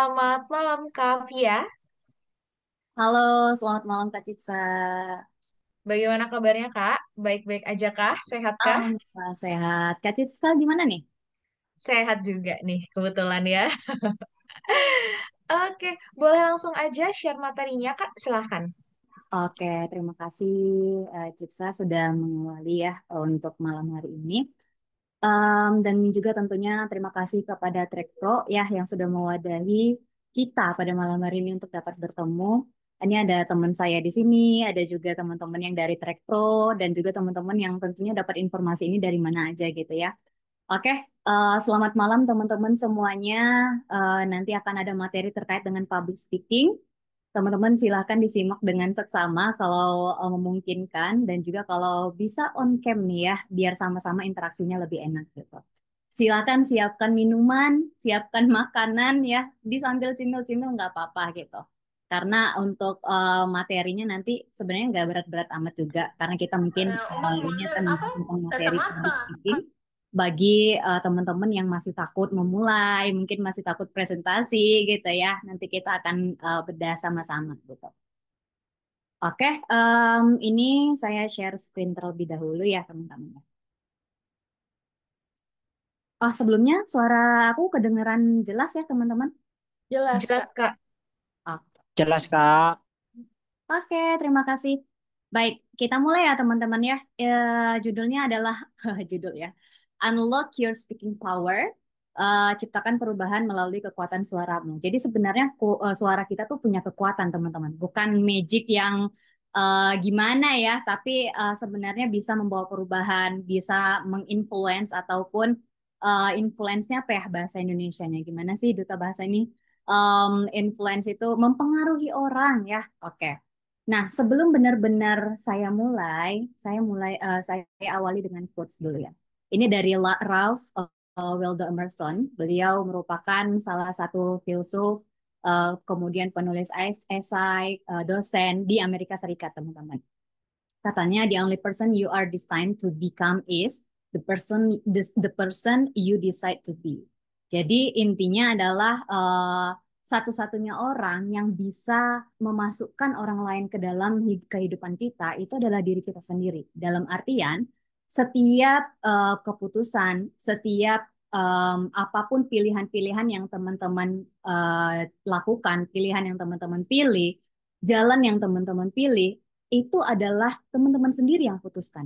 Selamat malam Kak Via. Halo, selamat malam Kak Citsa. Bagaimana kabarnya Kak? Baik-baik aja kah? Sehat kah? Alhamdulillah sehat. Kak Citsa gimana nih? Sehat juga nih, kebetulan ya. Oke, boleh langsung aja share materinya Kak, silahkan. Oke, terima kasih Citsa sudah mengawali ya untuk malam hari ini. Dan juga tentunya terima kasih kepada Trek Pro ya yang sudah mewadahi kita pada malam hari ini untuk dapat bertemu. Ini ada teman saya di sini, ada juga teman-teman yang dari Trek Pro dan juga teman-teman yang tentunya dapat informasi ini dari mana aja gitu ya. Oke, selamat malam teman-teman semuanya. Nanti akan ada materi terkait dengan public speaking. Teman-teman silahkan disimak dengan seksama kalau memungkinkan dan juga kalau bisa on cam nih ya, biar sama-sama interaksinya lebih enak gitu. Silakan siapkan minuman, siapkan makanan ya, disambil cimil-cimil nggak apa-apa gitu. Karena untuk materinya nanti sebenarnya nggak berat-berat amat juga, karena kita mungkin ini akan membahas tentang materi public speaking bagi teman-teman yang masih takut memulai, mungkin masih takut presentasi gitu ya. Nanti kita akan bedah sama-sama gitu. Oke, ini saya share screen terlebih dahulu ya teman-teman. Oh, sebelumnya suara aku kedengeran jelas ya teman-teman? Jelas Kak. Kak. Oke. Jelas, Kak. Oke, terima kasih. Baik, kita mulai ya teman-teman ya. Judulnya adalah judul ya. Unlock Your Speaking Power. Ciptakan perubahan melalui kekuatan suaramu. Jadi sebenarnya suara kita tuh punya kekuatan teman-teman. Bukan magic yang gimana ya, tapi sebenarnya bisa membawa perubahan, bisa menginfluence ataupun influence-nya apa ya bahasa Indonesianya? Gimana sih duta bahasa ini? Influence itu mempengaruhi orang ya. Oke. Nah, sebelum benar-benar saya awali dengan quotes dulu ya. Ini dari Ralph Waldo Emerson. Beliau merupakan salah satu filsuf, kemudian penulis esai, dosen di Amerika Serikat, teman-teman. Katanya, the only person you are destined to become is the person you decide to be. Jadi intinya adalah satu-satunya orang yang bisa memasukkan orang lain ke dalam kehidupan kita itu adalah diri kita sendiri. Dalam artian setiap keputusan, setiap apapun pilihan-pilihan yang teman-teman lakukan, pilihan yang teman-teman pilih, jalan yang teman-teman pilih itu adalah teman-teman sendiri yang putuskan.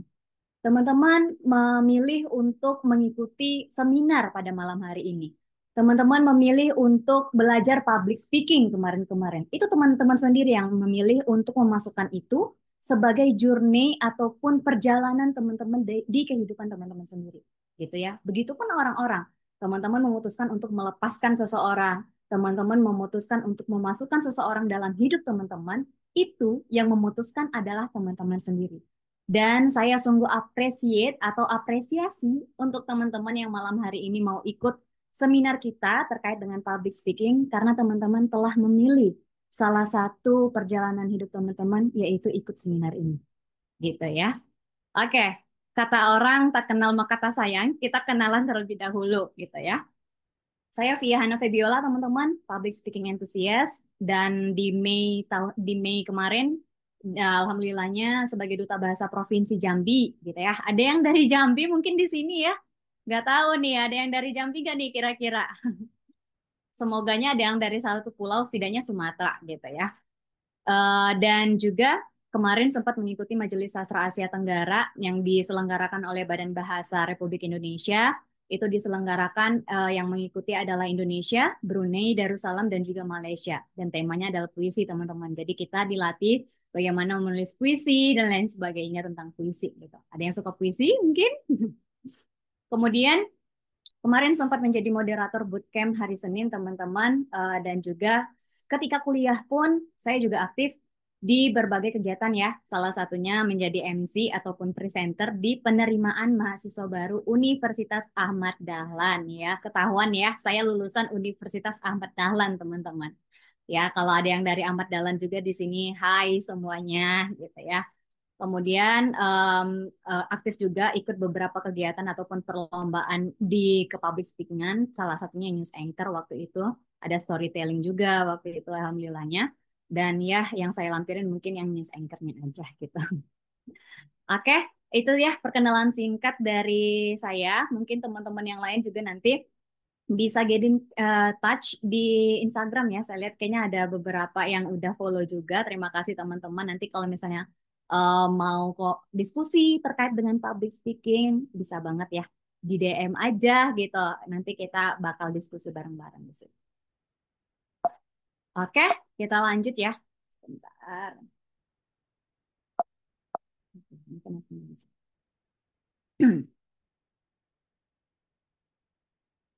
Teman-teman memilih untuk mengikuti seminar pada malam hari ini. Teman-teman memilih untuk belajar public speaking kemarin-kemarin. Itu teman-teman sendiri yang memilih untuk memasukkan itu sebagai journey ataupun perjalanan teman-teman di kehidupan teman-teman sendiri. Gitu ya. Begitupun orang-orang. Teman-teman memutuskan untuk melepaskan seseorang. Teman-teman memutuskan untuk memasukkan seseorang dalam hidup teman-teman. Itu yang memutuskan adalah teman-teman sendiri. Dan saya sungguh appreciate atau apresiasi untuk teman-teman yang malam hari ini mau ikut seminar kita terkait dengan public speaking karena teman-teman telah memilih salah satu perjalanan hidup teman-teman yaitu ikut seminar ini. Gitu ya. Oke, kata orang tak kenal maka tak sayang, kita kenalan terlebih dahulu gitu ya. Saya Via Hana Febiola, teman-teman, public speaking enthusiast, dan di Mei kemarin, alhamdulillahnya sebagai duta bahasa Provinsi Jambi, gitu ya. Ada yang dari Jambi mungkin di sini ya? Nggak tahu nih, ada yang dari Jambi nggak nih kira-kira? Semoganya ada yang dari satu pulau, setidaknya Sumatera, gitu ya. Dan juga kemarin sempat mengikuti Majelis Sastra Asia Tenggara yang diselenggarakan oleh Badan Bahasa Republik Indonesia. Itu diselenggarakan yang mengikuti adalah Indonesia, Brunei, Darussalam, dan juga Malaysia. Dan temanya adalah puisi, teman-teman. Jadi kita dilatih bagaimana menulis puisi dan lain sebagainya tentang puisi. Gitu. Ada yang suka puisi mungkin? Kemudian kemarin sempat menjadi moderator bootcamp hari Senin, teman-teman, dan juga ketika kuliah pun saya juga aktif di berbagai kegiatan ya. Salah satunya menjadi MC ataupun presenter di penerimaan mahasiswa baru Universitas Ahmad Dahlan ya. Ketahuan ya, saya lulusan Universitas Ahmad Dahlan, teman-teman. Ya, kalau ada yang dari Ahmad Dahlan juga di sini, hai semuanya gitu ya. Kemudian aktif juga ikut beberapa kegiatan ataupun perlombaan di ke public speakingan, salah satunya news anchor waktu itu. ada storytelling juga waktu itu alhamdulillahnya. Dan ya yang saya lampirin mungkin yang news anchor-nya aja gitu. Oke, itu ya perkenalan singkat dari saya. Mungkin teman-teman yang lain juga nanti bisa get in touch di Instagram ya. Saya lihat kayaknya ada beberapa yang udah follow juga. Terima kasih teman-teman. Nanti kalau misalnya mau kok diskusi terkait dengan public speaking, bisa banget ya di DM aja gitu. Nanti kita bakal diskusi bareng-bareng di situ. Oke, kita lanjut ya. Sebentar.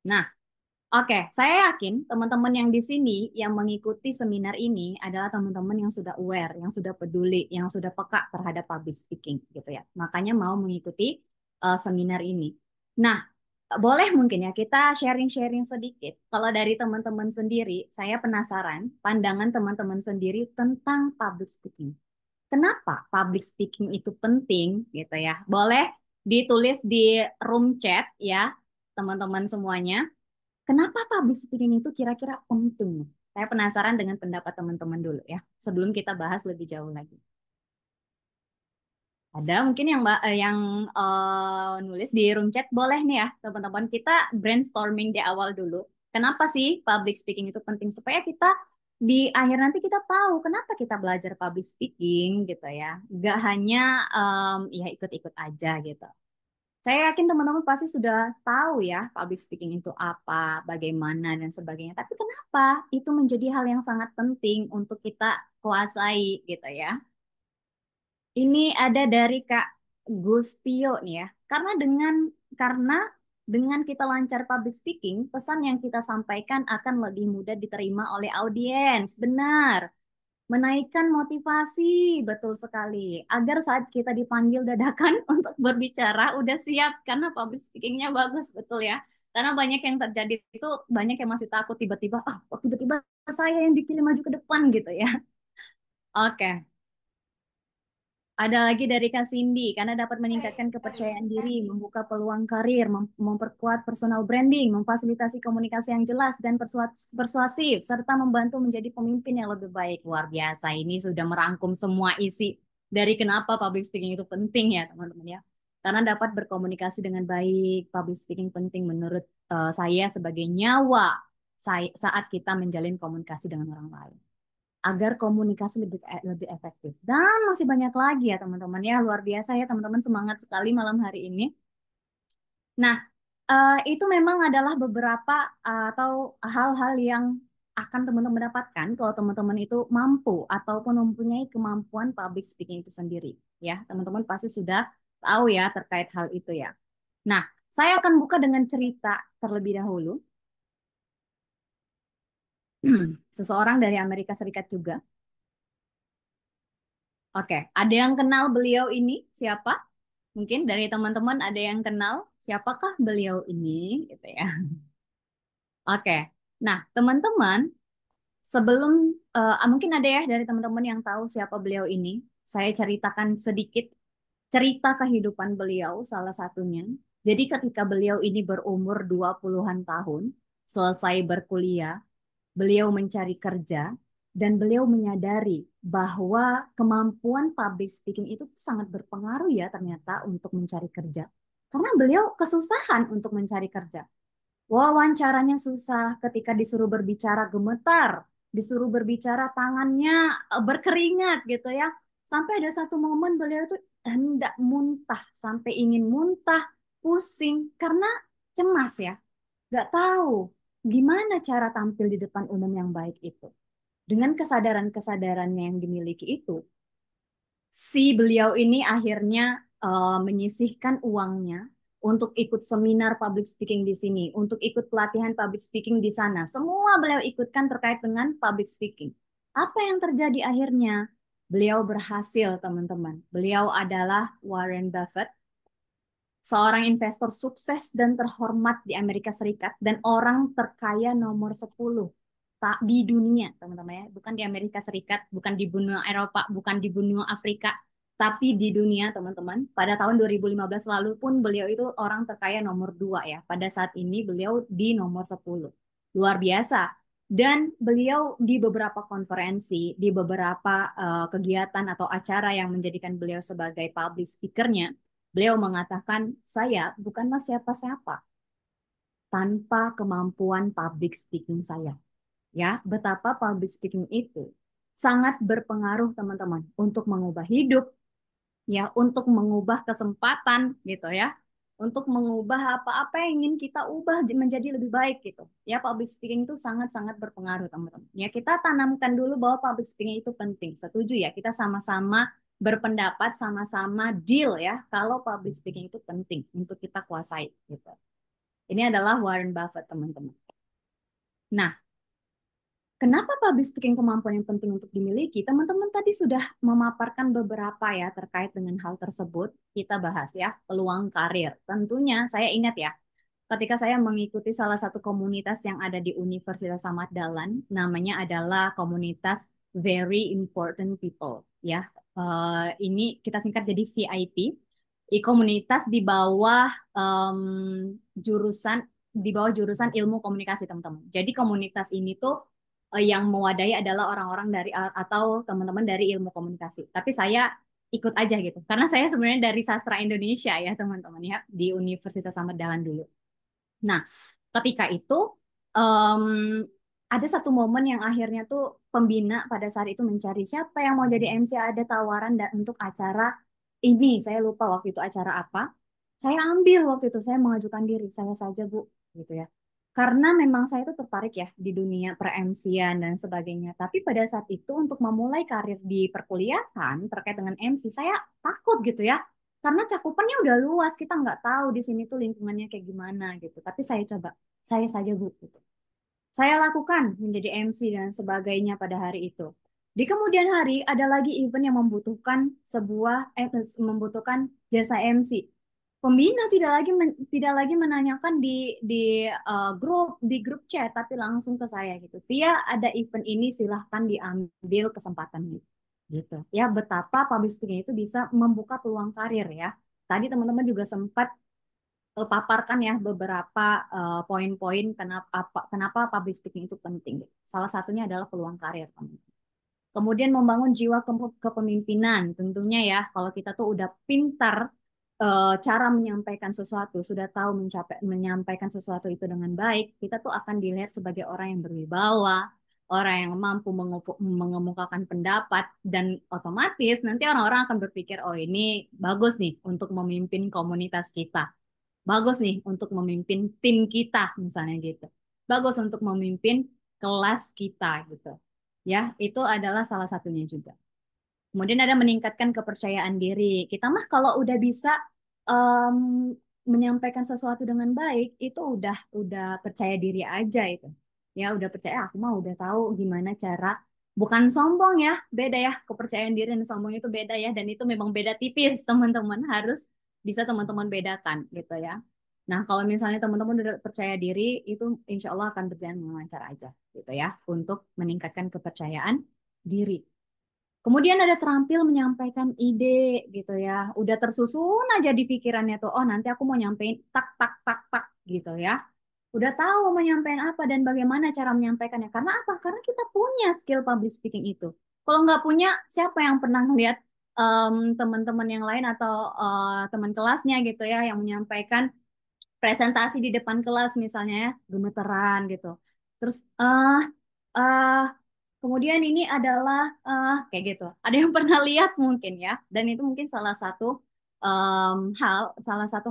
Nah, oke, saya yakin teman-teman yang di sini yang mengikuti seminar ini adalah teman-teman yang sudah aware, yang sudah peduli, yang sudah peka terhadap public speaking gitu ya. Makanya mau mengikuti seminar ini. Nah, boleh mungkin ya kita sharing-sharing sedikit. Kalau dari teman-teman sendiri, saya penasaran pandangan teman-teman sendiri tentang public speaking. Kenapa public speaking itu penting gitu ya? Boleh ditulis di room chat ya, teman-teman semuanya. Kenapa public speaking itu kira-kira penting? Saya penasaran dengan pendapat teman-teman dulu ya, sebelum kita bahas lebih jauh lagi. Ada mungkin yang nulis di room chat boleh nih ya, teman-teman. Kita brainstorming di awal dulu. Kenapa sih public speaking itu penting supaya kita di akhir nanti kita tahu kenapa kita belajar public speaking gitu ya. Gak hanya ya ikut-ikut aja gitu. Saya yakin teman-teman pasti sudah tahu ya public speaking itu apa, bagaimana dan sebagainya. Tapi kenapa itu menjadi hal yang sangat penting untuk kita kuasai gitu ya? Ini ada dari Kak Gustio nih ya. Karena dengan kita lancar public speaking, pesan yang kita sampaikan akan lebih mudah diterima oleh audiens. Benar. Menaikkan motivasi, betul sekali. Agar saat kita dipanggil dadakan untuk berbicara, udah siap karena public speakingnya bagus, betul ya. Karena banyak yang terjadi itu, banyak yang masih takut tiba-tiba, kok tiba-tiba saya yang dipilih maju ke depan gitu ya. Oke. Ada lagi dari Kak Cindy, karena dapat meningkatkan kepercayaan diri, membuka peluang karir, memperkuat personal branding, memfasilitasi komunikasi yang jelas dan persuasif, serta membantu menjadi pemimpin yang lebih baik. Luar biasa, ini sudah merangkum semua isi dari kenapa public speaking itu penting ya teman-teman ya. Karena dapat berkomunikasi dengan baik, public speaking penting menurut saya sebagai nyawa saat kita menjalin komunikasi dengan orang lain agar komunikasi lebih efektif. Dan masih banyak lagi ya teman-teman ya, luar biasa ya teman-teman semangat sekali malam hari ini. Nah, itu memang adalah beberapa atau hal-hal yang akan teman-teman dapatkan kalau teman-teman itu mampu ataupun mempunyai kemampuan public speaking itu sendiri. Ya, teman-teman pasti sudah tahu ya terkait hal itu ya. Nah, saya akan buka dengan cerita terlebih dahulu. Seseorang dari Amerika Serikat juga. Oke, ada yang kenal beliau ini siapa? Mungkin dari teman-teman ada yang kenal siapakah beliau ini gitu ya. Oke. Nah, teman-teman, sebelum mungkin ada ya dari teman-teman yang tahu siapa beliau ini. Saya ceritakan sedikit cerita kehidupan beliau salah satunya. Jadi ketika beliau ini berumur 20-an tahun, selesai berkuliah, beliau mencari kerja dan beliau menyadari bahwa kemampuan public speaking itu sangat berpengaruh ya ternyata untuk mencari kerja. Karena beliau kesusahan untuk mencari kerja. Wawancaranya susah ketika disuruh berbicara gemetar, disuruh berbicara tangannya berkeringat gitu ya. Sampai ada satu momen beliau itu hendak muntah, sampai ingin muntah, pusing karena cemas ya. Gak tahu gimana cara tampil di depan umum yang baik itu. Dengan kesadaran-kesadarannya yang dimiliki itu, si beliau ini akhirnya menyisihkan uangnya untuk ikut seminar public speaking di sini, untuk ikut pelatihan public speaking di sana. Semua beliau ikutkan terkait dengan public speaking. Apa yang terjadi akhirnya? Beliau berhasil, teman-teman. Beliau adalah Warren Buffett, seorang investor sukses dan terhormat di Amerika Serikat dan orang terkaya nomor 10 di dunia, teman-teman ya. Bukan di Amerika Serikat, bukan di benua Eropa, bukan di benua Afrika, tapi di dunia, teman-teman. Pada tahun 2015 lalu pun beliau itu orang terkaya nomor 2 ya. Pada saat ini beliau di nomor 10. Luar biasa. Dan beliau di beberapa konferensi, di beberapa kegiatan atau acara yang menjadikan beliau sebagai public speakernya, beliau mengatakan, saya bukanlah siapa-siapa tanpa kemampuan public speaking saya. Ya, betapa public speaking itu sangat berpengaruh teman-teman untuk mengubah hidup, ya, untuk mengubah kesempatan gitu ya, untuk mengubah apa-apa yang ingin kita ubah menjadi lebih baik gitu. Ya, public speaking itu sangat-sangat berpengaruh teman-teman. Ya, kita tanamkan dulu bahwa public speaking itu penting. Setuju ya, kita sama-sama berpendapat, sama-sama deal ya, kalau public speaking itu penting untuk kita kuasai gitu. Ini adalah Warren Buffett teman-teman. Nah, kenapa public speaking kemampuan yang penting untuk dimiliki? Teman-teman tadi sudah memaparkan beberapa ya terkait dengan hal tersebut. Kita bahas ya, peluang karir. Tentunya saya ingat ya, ketika saya mengikuti salah satu komunitas yang ada di Universitas Ahmad Dahlan, namanya adalah komunitas Very Important People. Ya, ini kita singkat jadi VIP. Komunitas di bawah jurusan jurusan ilmu komunikasi teman-teman. Jadi komunitas ini tuh yang mewadahi adalah orang-orang dari atau teman-teman dari ilmu komunikasi. Tapi saya ikut aja gitu. Karena saya sebenarnya dari sastra Indonesia ya teman-teman ya di Universitas Ahmad Dahlan dulu. Nah, ketika itu em, ada satu momen yang akhirnya tuh pembina pada saat itu mencari siapa yang mau jadi MC, ada tawaran untuk acara ini. Saya lupa waktu itu acara apa. Saya ambil waktu itu, saya mengajukan diri, saya saja Bu, gitu ya. Karena memang saya itu tertarik ya di dunia per-MC-an dan sebagainya. Tapi pada saat itu untuk memulai karir di perkuliahan terkait dengan MC, saya takut gitu ya. Karena cakupannya udah luas, kita nggak tahu di sini tuh lingkungannya kayak gimana gitu. Tapi saya coba, saya saja Bu, gitu. Saya lakukan menjadi MC dan sebagainya pada hari itu. Di kemudian hari ada lagi event yang membutuhkan membutuhkan jasa MC. Pembina tidak lagi menanyakan di grup chat tapi langsung ke saya gitu. Via ada event ini silahkan diambil kesempatannya gitu. Ya, betapa public speaking itu bisa membuka peluang karir ya. Tadi teman-teman juga sempat paparkan ya beberapa poin-poin kenapa public speaking itu penting. Salah satunya adalah peluang karir, teman-teman. Kemudian membangun jiwa kepemimpinan, tentunya ya kalau kita tuh udah pintar cara menyampaikan sesuatu, sudah tahu menyampaikan sesuatu itu dengan baik, kita tuh akan dilihat sebagai orang yang berwibawa, orang yang mampu mengemukakan pendapat, dan otomatis nanti orang-orang akan berpikir, oh ini bagus nih untuk memimpin komunitas kita. Bagus nih untuk memimpin tim kita misalnya gitu. Bagus untuk memimpin kelas kita gitu. Ya, itu adalah salah satunya juga. Kemudian ada meningkatkan kepercayaan diri. Kita mah kalau udah bisa em, menyampaikan sesuatu dengan baik, itu udah percaya diri aja itu. Ya, udah percaya aku mah udah tahu gimana cara, bukan sombong ya, beda ya. Kepercayaan diri dan sombong itu beda ya, dan itu memang beda tipis, teman-teman. Harus bisa teman-teman bedakan gitu ya. Nah, kalau misalnya teman-teman udah percaya diri, itu insya Allah akan berjalan dengan lancar aja gitu ya, untuk meningkatkan kepercayaan diri. Kemudian ada terampil menyampaikan ide gitu ya. Udah tersusun aja di pikirannya tuh. Oh, nanti aku mau nyampein tak tak tak tak gitu ya. Udah tahu mau nyampein apa dan bagaimana cara menyampaikannya. Karena apa? Karena kita punya skill public speaking itu. Kalau nggak punya, siapa yang pernah ngelihat teman-teman yang lain atau teman kelasnya gitu ya yang menyampaikan presentasi di depan kelas misalnya ya, gemeteran gitu. Terus eh kemudian ini adalah kayak gitu. Ada yang pernah lihat mungkin ya, dan itu mungkin salah satu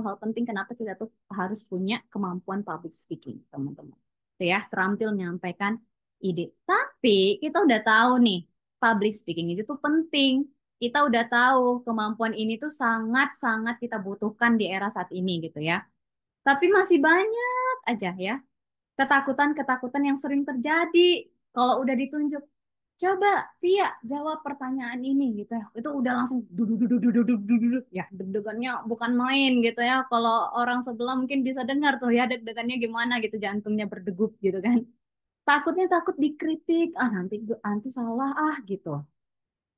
hal penting kenapa kita tuh harus punya kemampuan public speaking, teman-teman. Itu ya, terampil menyampaikan ide. Tapi kita udah tahu nih, public speaking itu tuh penting. Kita udah tahu kemampuan ini tuh sangat-sangat kita butuhkan di era saat ini gitu ya. Tapi masih banyak aja ya ketakutan-ketakutan yang sering terjadi kalau udah ditunjuk. Coba Via jawab pertanyaan ini gitu ya. Itu udah langsung duduk ya, deg-degannya bukan main gitu ya. Kalau orang sebelah mungkin bisa dengar tuh ya deg-degannya gimana gitu, jantungnya berdegup gitu kan. Takutnya takut dikritik, ah nanti salah ah gitu.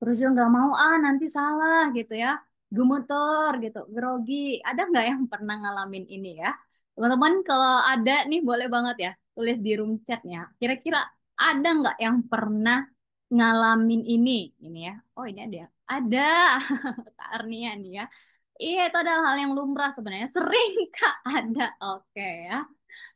Terus juga nggak mau ah nanti salah gitu ya, gemeter gitu, grogi. Ada nggak yang pernah ngalamin ini ya? Teman-teman kalau ada nih boleh banget ya tulis di room chatnya. Kira-kira Ada nggak yang pernah ngalamin ini? Ini ya. Oh ini ada. Ada. Kak Arnia nih ya. Iya itu adalah hal yang lumrah sebenarnya. Sering Kak ada. Oke ya.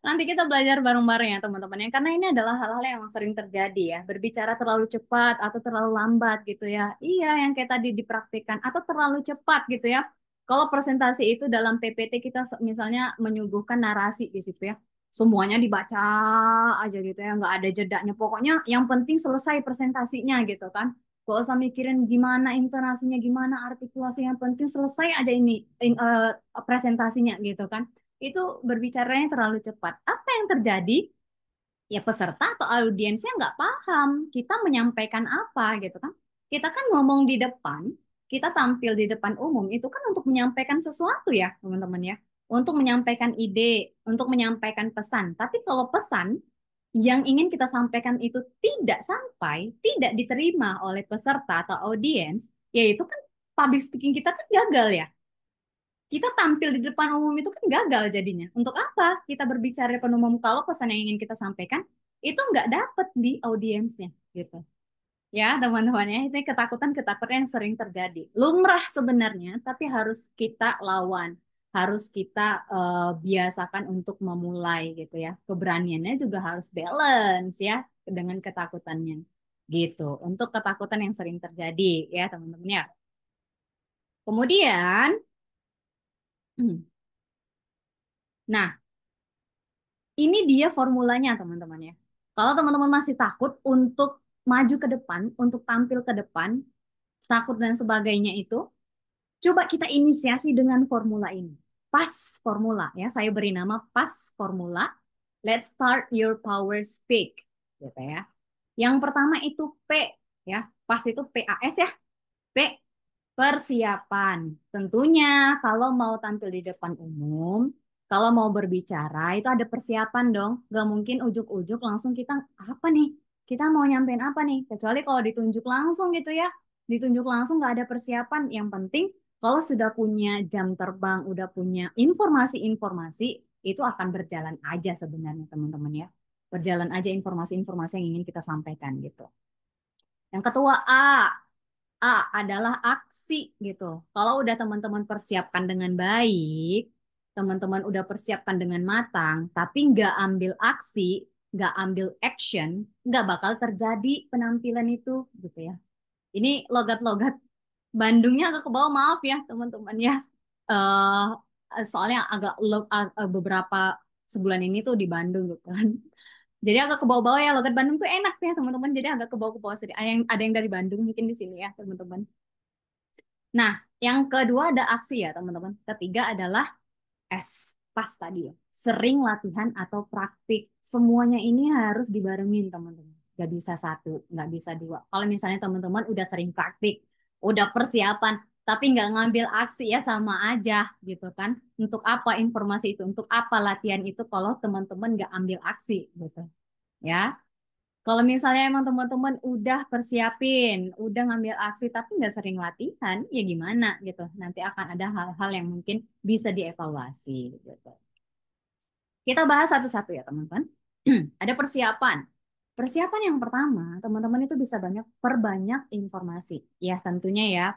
Nanti kita belajar bareng-bareng ya teman-teman ya. Karena ini adalah hal-hal yang emang sering terjadi ya. Berbicara terlalu cepat atau terlalu lambat gitu ya. Iya yang kayak tadi dipraktikkan. Atau terlalu cepat gitu ya. Kalau presentasi itu dalam PPT kita misalnya menyuguhkan narasi di situ ya. Semuanya dibaca aja gitu ya. Nggak ada jedanya. Pokoknya yang penting selesai presentasinya gitu kan. Gak usah mikirin gimana intonasinya, gimana artikulasinya. Yang penting selesai aja ini presentasinya gitu kan itu berbicaranya terlalu cepat. Apa yang terjadi? Ya peserta atau audiensnya nggak paham kita menyampaikan apa gitu kan. Kita kan ngomong di depan, kita tampil di depan umum itu kan untuk menyampaikan sesuatu ya teman-teman ya. Untuk menyampaikan ide, untuk menyampaikan pesan. Tapi kalau pesan yang ingin kita sampaikan itu tidak sampai, tidak diterima oleh peserta atau audiens, yaitu kan public speaking kita kan gagal ya kita tampil di depan umum itu kan gagal jadinya. Untuk apa kita berbicara di depan umum kalau pesan yang ingin kita sampaikan itu nggak dapet di audiensnya gitu. Ya teman-teman ya, ini ketakutan-ketakutan yang sering terjadi. Lumrah sebenarnya, tapi harus kita lawan. Harus kita biasakan untuk memulai gitu ya. Keberaniannya juga harus balance ya dengan ketakutannya. Gitu. Untuk ketakutan yang sering terjadi ya teman-teman ya. Kemudian, nah ini dia formulanya, teman-teman ya. Kalau teman-teman masih takut untuk maju ke depan, untuk tampil ke depan, takut dan sebagainya itu, coba kita inisiasi dengan formula ini. PAS formula ya, saya beri nama PAS formula. Let's start your power speak, gitu ya. Yang pertama itu P ya, PAS itu PAS ya. P persiapan. Tentunya kalau mau tampil di depan umum, kalau mau berbicara itu ada persiapan dong. Gak mungkin ujuk-ujuk langsung kita apa nih? Kita mau nyampein apa nih? Kecuali kalau ditunjuk langsung gitu ya. Ditunjuk langsung gak ada persiapan. Yang penting kalau sudah punya jam terbang, udah punya informasi-informasi, itu akan berjalan aja sebenarnya teman-teman ya. Berjalan aja informasi-informasi yang ingin kita sampaikan gitu. Yang kedua adalah aksi gitu. Kalau udah teman-teman persiapkan dengan baik, teman-teman udah persiapkan dengan matang, tapi nggak ambil aksi, nggak ambil action, nggak bakal terjadi penampilan itu gitu ya. Ini logat-logat Bandungnya agak ke bawah, maaf ya teman-teman ya. Soalnya beberapa sebulan ini tuh di Bandung gitu kan. Jadi agak ke bawah-bawah ya, logat Bandung tuh enak ya teman-teman. Jadi agak ke bawah-ke bawah sedikit. Ada yang dari Bandung mungkin di sini ya teman-teman. Nah, yang kedua ada aksi ya, teman-teman. Ketiga adalah pas tadi ya. Sering latihan atau praktik. Semuanya ini harus dibarengin, teman-teman. Gak bisa satu, nggak bisa dua. Kalau misalnya teman-teman udah sering praktik, udah persiapan, tapi nggak ngambil aksi ya sama aja gitu kan. Untuk apa informasi itu? Untuk apa latihan itu kalau teman-teman nggak ambil aksi gitu. Ya, kalau misalnya emang teman-teman udah persiapin, udah ngambil aksi tapi nggak sering latihan, ya gimana gitu. Nanti akan ada hal-hal yang mungkin bisa dievaluasi gitu. Kita bahas satu-satu ya teman-teman. Ada persiapan. Persiapan yang pertama, teman-teman itu bisa perbanyak informasi. Ya tentunya ya,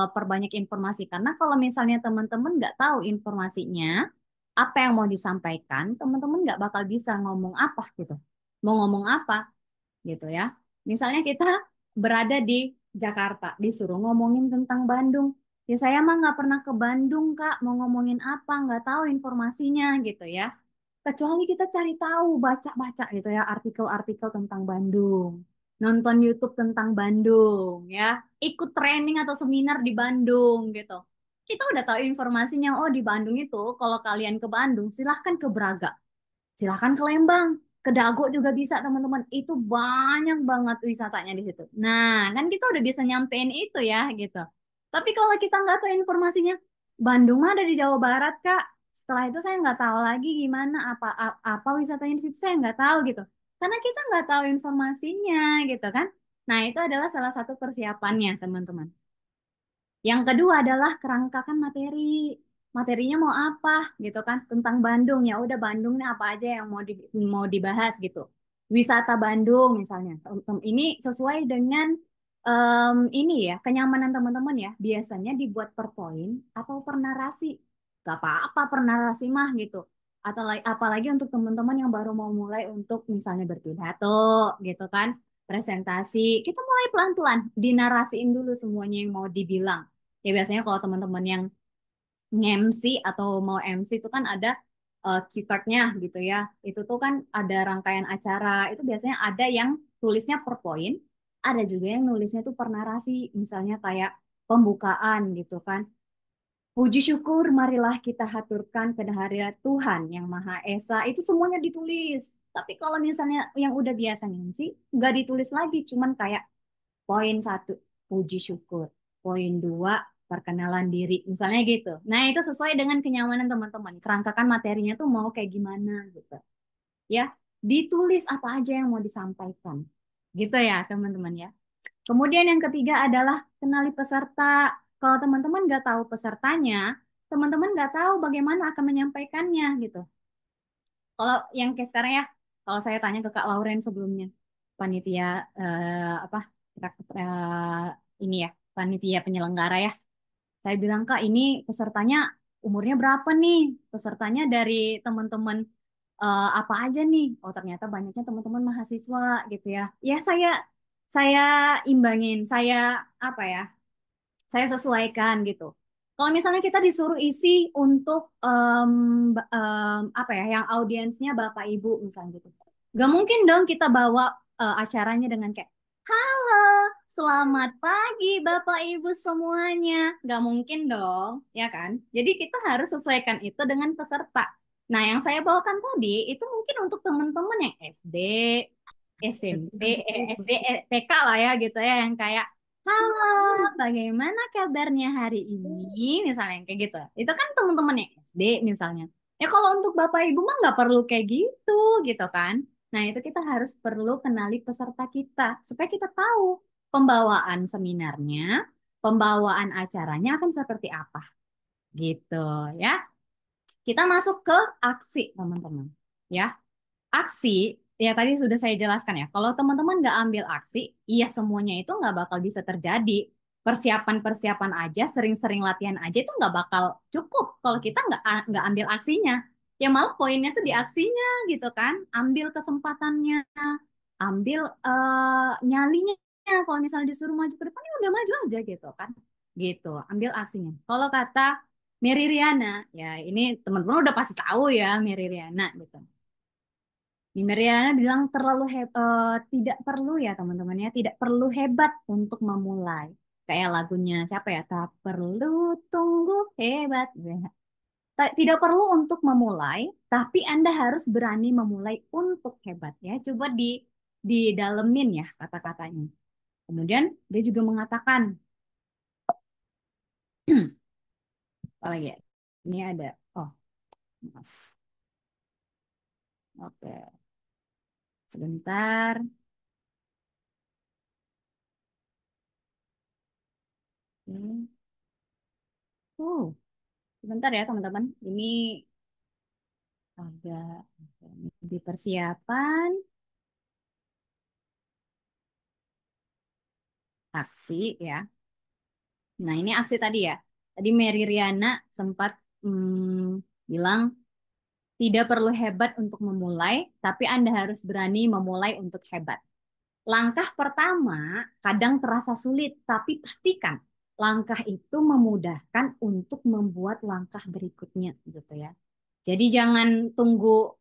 perbanyak informasi. Karena kalau misalnya teman-teman nggak tahu informasinya, apa yang mau disampaikan, teman-teman nggak bakal bisa ngomong apa gitu. Mau ngomong apa? Gitu ya. Misalnya kita berada di Jakarta, disuruh ngomongin tentang Bandung. Ya saya mah nggak pernah ke Bandung, Kak. Mau ngomongin apa? Nggak tahu informasinya gitu ya. Kecuali kita cari tahu, baca-baca gitu ya, artikel-artikel tentang Bandung. Nonton YouTube tentang Bandung ya. Ikut training atau seminar di Bandung gitu. Kita udah tahu informasinya, oh di Bandung itu kalau kalian ke Bandung silahkan ke Braga. Silahkan ke Lembang, ke Dago juga bisa teman-teman. Itu banyak banget wisatanya di situ. Nah, kan kita udah bisa nyampein itu ya gitu. Tapi kalau kita nggak tahu informasinya, Bandung mah ada di Jawa Barat, Kak. Setelah itu saya nggak tahu lagi gimana apa wisatanya di situ saya nggak tahu gitu. Karena kita nggak tahu informasinya gitu kan. Nah, itu adalah salah satu persiapannya, teman-teman. Yang kedua adalah kerangkakan materi. Materinya mau apa gitu kan tentang Bandung ya udah Bandung nih apa aja yang mau dibahas gitu. wisata Bandung misalnya. Ini sesuai dengan ini ya, kenyamanan teman-teman ya. Biasanya dibuat per poin atau per narasi. Gak apa-apa per narasi mah gitu. Atau apalagi untuk teman-teman yang baru mau mulai untuk misalnya berpidato gitu kan. Presentasi. Kita mulai pelan-pelan. Dinarasiin dulu semuanya yang mau dibilang. Ya biasanya kalau teman-teman yang nge-MC atau mau MC itu kan ada cue card-nya gitu ya. Itu tuh kan ada rangkaian acara. Itu biasanya ada yang tulisnya per poin, ada juga yang nulisnya tuh per narasi. Misalnya kayak pembukaan gitu kan. Puji syukur marilah kita haturkan kehadirat Tuhan yang Maha Esa. Itu semuanya ditulis. Tapi kalau misalnya yang udah biasa MC, nggak ditulis lagi. Cuman kayak poin satu, puji syukur. Poin dua, perkenalan diri. Misalnya gitu. Nah, itu sesuai dengan kenyamanan teman-teman. Kerangkakan materinya tuh mau kayak gimana gitu. Ya, ditulis apa aja yang mau disampaikan. Gitu ya, teman-teman ya. Kemudian yang ketiga adalah kenali peserta. Kalau teman-teman nggak tahu pesertanya, teman-teman nggak tahu bagaimana akan menyampaikannya gitu. Kalau yang kayak sekarang ya, kalau saya tanya ke Kak Lauren sebelumnya, panitia apa ini ya, panitia penyelenggara ya, saya bilang Kak, ini pesertanya umurnya berapa nih? Pesertanya dari teman-teman apa aja nih? Oh ternyata banyaknya teman-teman mahasiswa gitu ya. Ya saya imbangin, saya apa ya? Saya sesuaikan gitu. Kalau misalnya kita disuruh isi untuk apa ya, yang audiensnya Bapak Ibu misalnya gitu, gak mungkin dong kita bawa acaranya dengan kayak, halo, selamat pagi Bapak Ibu semuanya, gak mungkin dong, ya kan? Jadi kita harus sesuaikan itu dengan peserta. Nah, yang saya bawakan tadi itu mungkin untuk teman-teman yang SD, SMP, SD, TK lah ya gitu ya, yang kayak halo, bagaimana kabarnya hari ini? Misalnya yang kayak gitu. Itu kan teman-teman yang SD misalnya. Ya kalau untuk Bapak Ibu mah nggak perlu kayak gitu kan. Nah itu kita harus perlu kenali peserta kita supaya kita tahu pembawaan seminarnya, pembawaan acaranya akan seperti apa gitu ya. Kita masuk ke aksi teman-teman. Ya, aksi, ya tadi sudah saya jelaskan ya, kalau teman-teman nggak ambil aksi, iya semuanya itu nggak bakal bisa terjadi. Persiapan-persiapan aja, sering-sering latihan aja itu nggak bakal cukup kalau kita nggak ambil aksinya. Ya malah poinnya tuh di aksinya gitu kan. Ambil kesempatannya, ambil nyalinya. Kalau misalnya disuruh maju ke depan, ya udah maju aja gitu kan. Gitu, ambil aksinya. Kalau kata Mary Riana, ya ini teman-teman udah pasti tahu ya Mary Riana gitu. Di Meriana bilang tidak perlu ya teman-teman ya, tidak perlu hebat untuk memulai. Kayak lagunya siapa ya? Tak perlu tunggu hebat. Tidak perlu untuk memulai, tapi Anda harus berani memulai untuk hebat ya. Coba di dalemin ya kata-katanya. Kemudian dia juga mengatakan, apa lagi ya? Ini ada, oh maaf, oke, sebentar. Hmm. Sebentar ya teman-teman. Ini agak di persiapan aksi ya. Nah, ini aksi tadi ya. Tadi Mary Riana sempat bilang tidak perlu hebat untuk memulai, tapi Anda harus berani memulai untuk hebat. Langkah pertama kadang terasa sulit, tapi pastikan langkah itu memudahkan untuk membuat langkah berikutnya gitu ya. Jadi jangan tunggu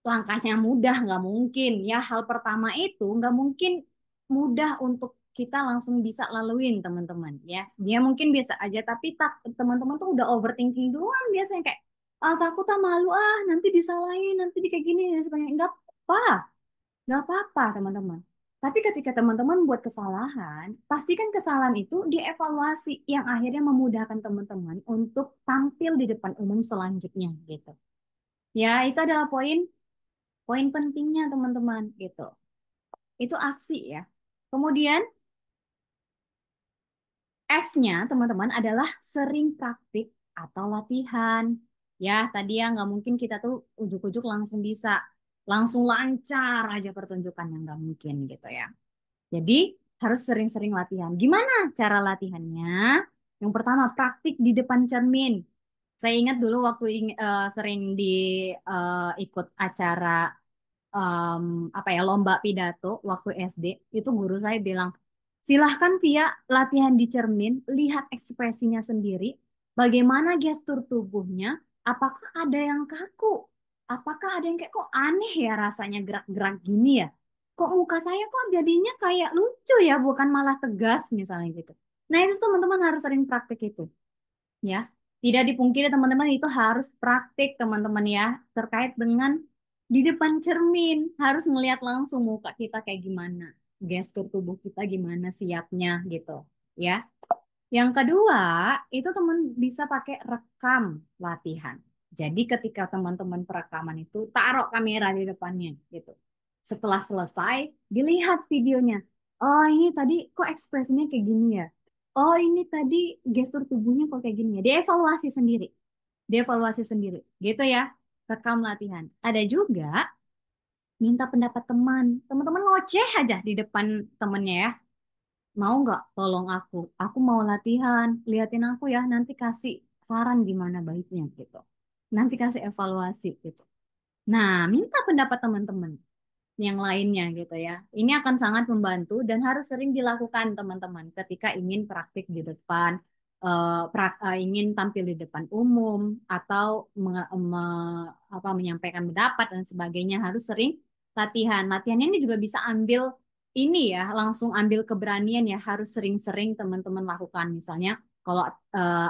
langkahnya mudah, nggak mungkin ya. Hal pertama itu nggak mungkin mudah untuk kita langsung bisa laluin teman-teman ya. Dia mungkin biasa aja tapi tak teman-teman tuh udah overthinking duluan biasanya kayak ah takut ah malu ah nanti disalahin nanti di kayak gini dan sebagainya. Apa nggak apa-apa teman-teman. Tapi ketika teman-teman buat kesalahan, pastikan kesalahan itu dievaluasi yang akhirnya memudahkan teman-teman untuk tampil di depan umum selanjutnya gitu. Ya, itu adalah poin pentingnya teman-teman gitu. Itu aksi ya. Kemudian S-nya teman-teman adalah sering praktik atau latihan. Ya, tadi ya nggak mungkin kita tuh ujuk-ujuk langsung bisa. langsung lancar aja pertunjukan yang nggak mungkin gitu ya. Jadi harus sering-sering latihan. Gimana cara latihannya? Yang pertama praktik di depan cermin. Saya ingat dulu waktu sering ikut acara em, apa ya lomba pidato waktu SD, itu guru saya bilang, silahkan Via latihan di cermin, lihat ekspresinya sendiri, bagaimana gestur tubuhnya, apakah ada yang kaku, apakah ada yang kayak kok aneh ya rasanya gerak-gerak gini ya, kok muka saya kok jadinya kayak lucu ya, bukan malah tegas misalnya gitu. Nah itu teman-teman harus sering praktik itu ya. Tidak dipungkiri teman-teman itu harus praktik teman-teman ya terkait dengan di depan cermin harus ngelihat langsung muka kita kayak gimana, gestur tubuh kita gimana siapnya gitu ya. Yang kedua, itu teman bisa pakai rekam latihan. Jadi ketika teman-teman perekaman itu taruh kamera di depannya gitu. Setelah selesai, dilihat videonya. Oh, ini tadi kok ekspresinya kayak gini ya? Oh, ini tadi gestur tubuhnya kok kayak gini ya? Dievaluasi sendiri. Dievaluasi sendiri. Gitu ya. Rekam latihan. Ada juga minta pendapat teman. Teman-teman ngoceh aja di depan temennya ya. Mau nggak tolong aku? Aku mau latihan, liatin aku ya, nanti kasih saran gimana baiknya gitu. Nanti kasih evaluasi gitu. Nah, minta pendapat teman-teman yang lainnya gitu ya. Ini akan sangat membantu dan harus sering dilakukan teman-teman ketika ingin praktik di depan, ingin tampil di depan umum atau menyampaikan pendapat dan sebagainya harus sering latihan. Latihannya ini juga bisa ambil ini ya, langsung ambil keberanian ya, harus sering-sering teman-teman lakukan. Misalnya kalau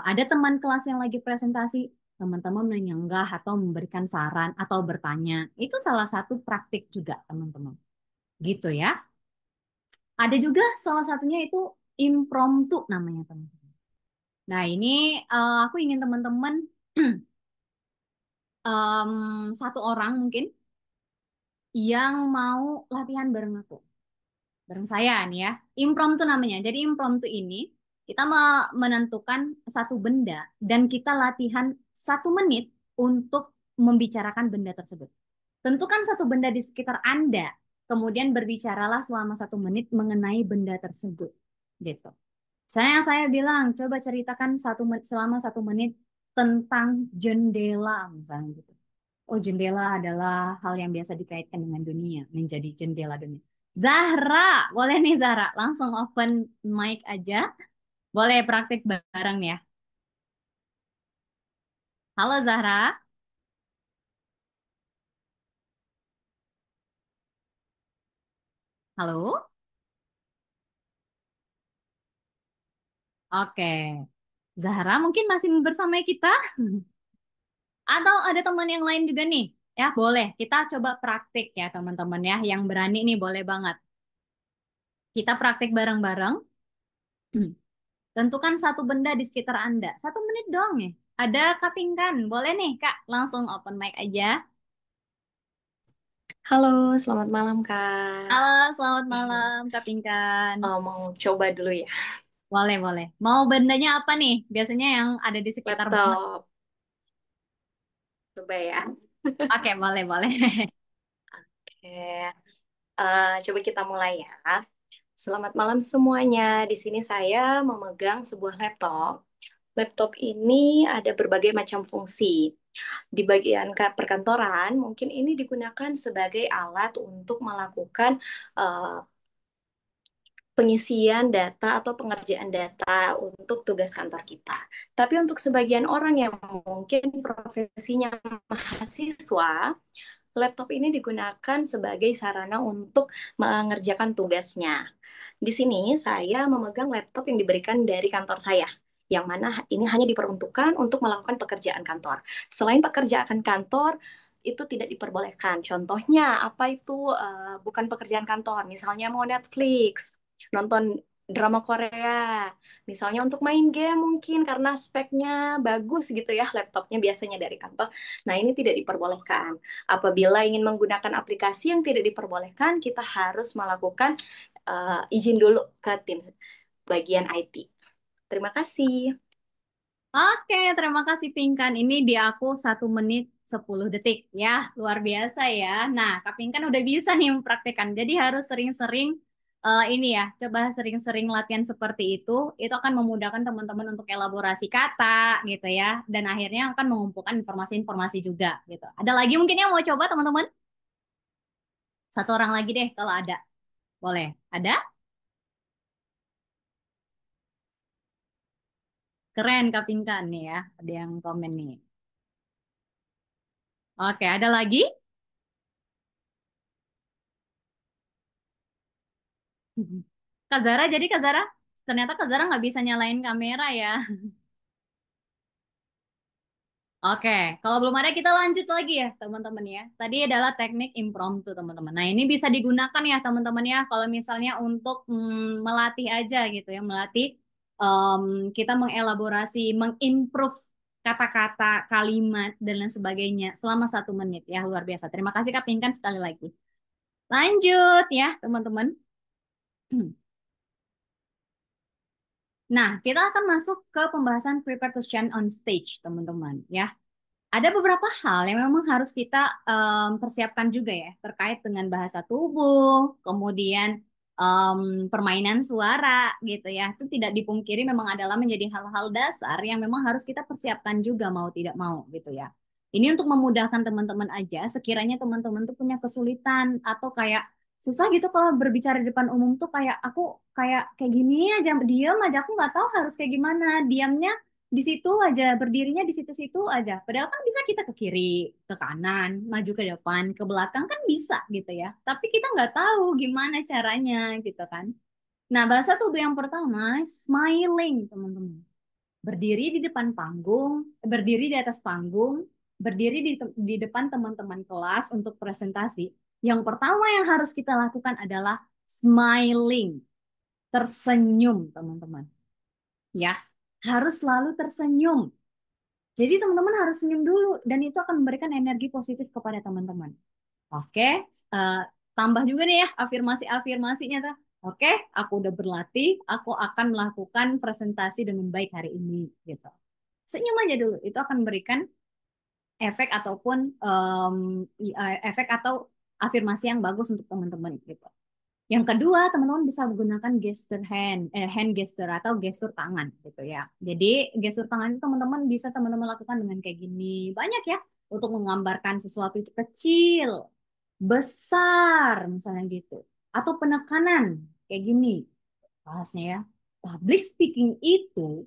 ada teman kelas yang lagi presentasi, teman-teman menyanggah atau memberikan saran atau bertanya. Itu salah satu praktik juga, teman-teman. Gitu ya. Ada juga salah satunya itu impromptu namanya, teman-teman. Nah, ini aku ingin teman-teman satu orang mungkin yang mau latihan bareng aku. Bareng saya nih ya. Impromptu namanya. Jadi impromptu ini kita menentukan satu benda dan kita latihan 1 menit untuk membicarakan benda tersebut. Tentukan satu benda di sekitar Anda, kemudian berbicaralah selama 1 menit mengenai benda tersebut. Gitu. Saya bilang, coba ceritakan selama 1 menit tentang jendela, misalnya gitu. Oh, jendela adalah hal yang biasa dikaitkan dengan dunia, menjadi jendela dunia. Zahra, boleh nih Zahra, langsung open mic aja. Boleh praktik bareng ya. Halo Zahra, halo. Oke, Zahra mungkin masih bersama kita. Atau ada teman yang lain juga nih. Ya, boleh. Kita coba praktik ya, teman-teman ya. Yang berani nih, boleh banget. Kita praktik bareng-bareng. Tentukan satu benda di sekitar Anda. 1 menit doang ya. Ada Kak Pinkan. Boleh nih, Kak. Langsung open mic aja. Halo, selamat malam Kak. Halo, selamat malam, Kak Pinkan. Mau coba dulu ya, Boleh, boleh. Mau bendanya apa nih? Biasanya yang ada di sekitar rumah. laptop. Coba ya. Oke, boleh, boleh. Oke, coba kita mulai ya. Selamat malam semuanya. Di sini saya memegang sebuah laptop. Laptop ini ada berbagai macam fungsi. Di bagian perkantoran, mungkin ini digunakan sebagai alat untuk melakukan eh, pengisian data atau pengerjaan data untuk tugas kantor kita. Tapi untuk sebagian orang yang mungkin profesinya mahasiswa, laptop ini digunakan sebagai sarana untuk mengerjakan tugasnya. Di sini saya memegang laptop yang diberikan dari kantor saya, yang mana ini hanya diperuntukkan untuk melakukan pekerjaan kantor. Selain pekerjaan kantor, itu tidak diperbolehkan. Contohnya apa itu bukan pekerjaan kantor, misalnya mau Netflix, nonton drama Korea, misalnya untuk main game mungkin karena speknya bagus gitu ya laptopnya biasanya dari kantor. Nah, ini tidak diperbolehkan. Apabila ingin menggunakan aplikasi yang tidak diperbolehkan, kita harus melakukan izin dulu ke tim bagian IT. Terima kasih. Oke, terima kasih Pinkan. Ini di aku 1 menit 10 detik. Ya, luar biasa ya. Nah, Kak Pinkan udah bisa nih mempraktekkan. Jadi harus sering-sering ini ya, coba sering-sering latihan seperti itu. Itu akan memudahkan teman-teman untuk elaborasi kata gitu ya. Dan akhirnya akan mengumpulkan informasi-informasi juga gitu. Ada lagi mungkin yang mau coba teman-teman? Satu orang lagi deh kalau ada. Boleh. Ada? Keren Kak Pinkan nih ya. Ada yang komen nih. Oke, ada lagi? Kak Zara, jadi Kak Zara, ternyata Kak Zara nggak bisa nyalain kamera ya. Oke, kalau belum ada kita lanjut lagi ya teman-teman ya. Tadi adalah teknik impromptu teman-teman. Nah ini bisa digunakan ya teman-teman ya. Kalau misalnya untuk melatih aja gitu ya, melatih em, kita mengelaborasi, mengimprove kata-kata, kalimat dan lain sebagainya selama 1 menit ya luar biasa. Terima kasih Kak Pinkan sekali lagi. Lanjut ya teman-teman. Nah, kita akan masuk ke pembahasan prepare to shine on stage, teman-teman, ya. Ada beberapa hal yang memang harus kita persiapkan juga ya, terkait dengan bahasa tubuh, kemudian permainan suara, gitu ya. Itu tidak dipungkiri memang adalah menjadi hal-hal dasar yang memang harus kita persiapkan juga mau tidak mau, gitu ya. Ini untuk memudahkan teman-teman aja, sekiranya teman-teman tuh punya kesulitan atau kayak susah gitu kalau berbicara di depan umum tuh kayak aku kayak gini aja diam aja aku nggak tahu harus kayak gimana diamnya di situ aja berdirinya di situ-situ aja padahal kan bisa kita ke kiri ke kanan maju ke depan ke belakang kan bisa gitu ya tapi kita nggak tahu gimana caranya gitu kan. Nah bahasa tubuh yang pertama smiling teman-teman, berdiri di depan panggung, berdiri di atas panggung, berdiri di depan teman-teman kelas untuk presentasi. Yang pertama yang harus kita lakukan adalah smiling, tersenyum, teman-teman. Ya, harus selalu tersenyum. Jadi teman-teman harus senyum dulu dan itu akan memberikan energi positif kepada teman-teman. Oke, eh, tambah juga nih ya afirmasi-afirmasinya tuh. Oke, aku udah berlatih, aku akan melakukan presentasi dengan baik hari ini gitu. Senyum aja dulu, itu akan memberikan efek ataupun efek atau afirmasi yang bagus untuk teman-teman gitu. Yang kedua, teman-teman bisa menggunakan gesture hand gesture atau gestur tangan gitu ya. Jadi gestur tangan itu teman-teman bisa teman-teman lakukan dengan kayak gini. Banyak ya untuk menggambarkan sesuatu itu kecil, besar misalnya gitu. Atau penekanan kayak gini. Bahasnya ya. Public speaking itu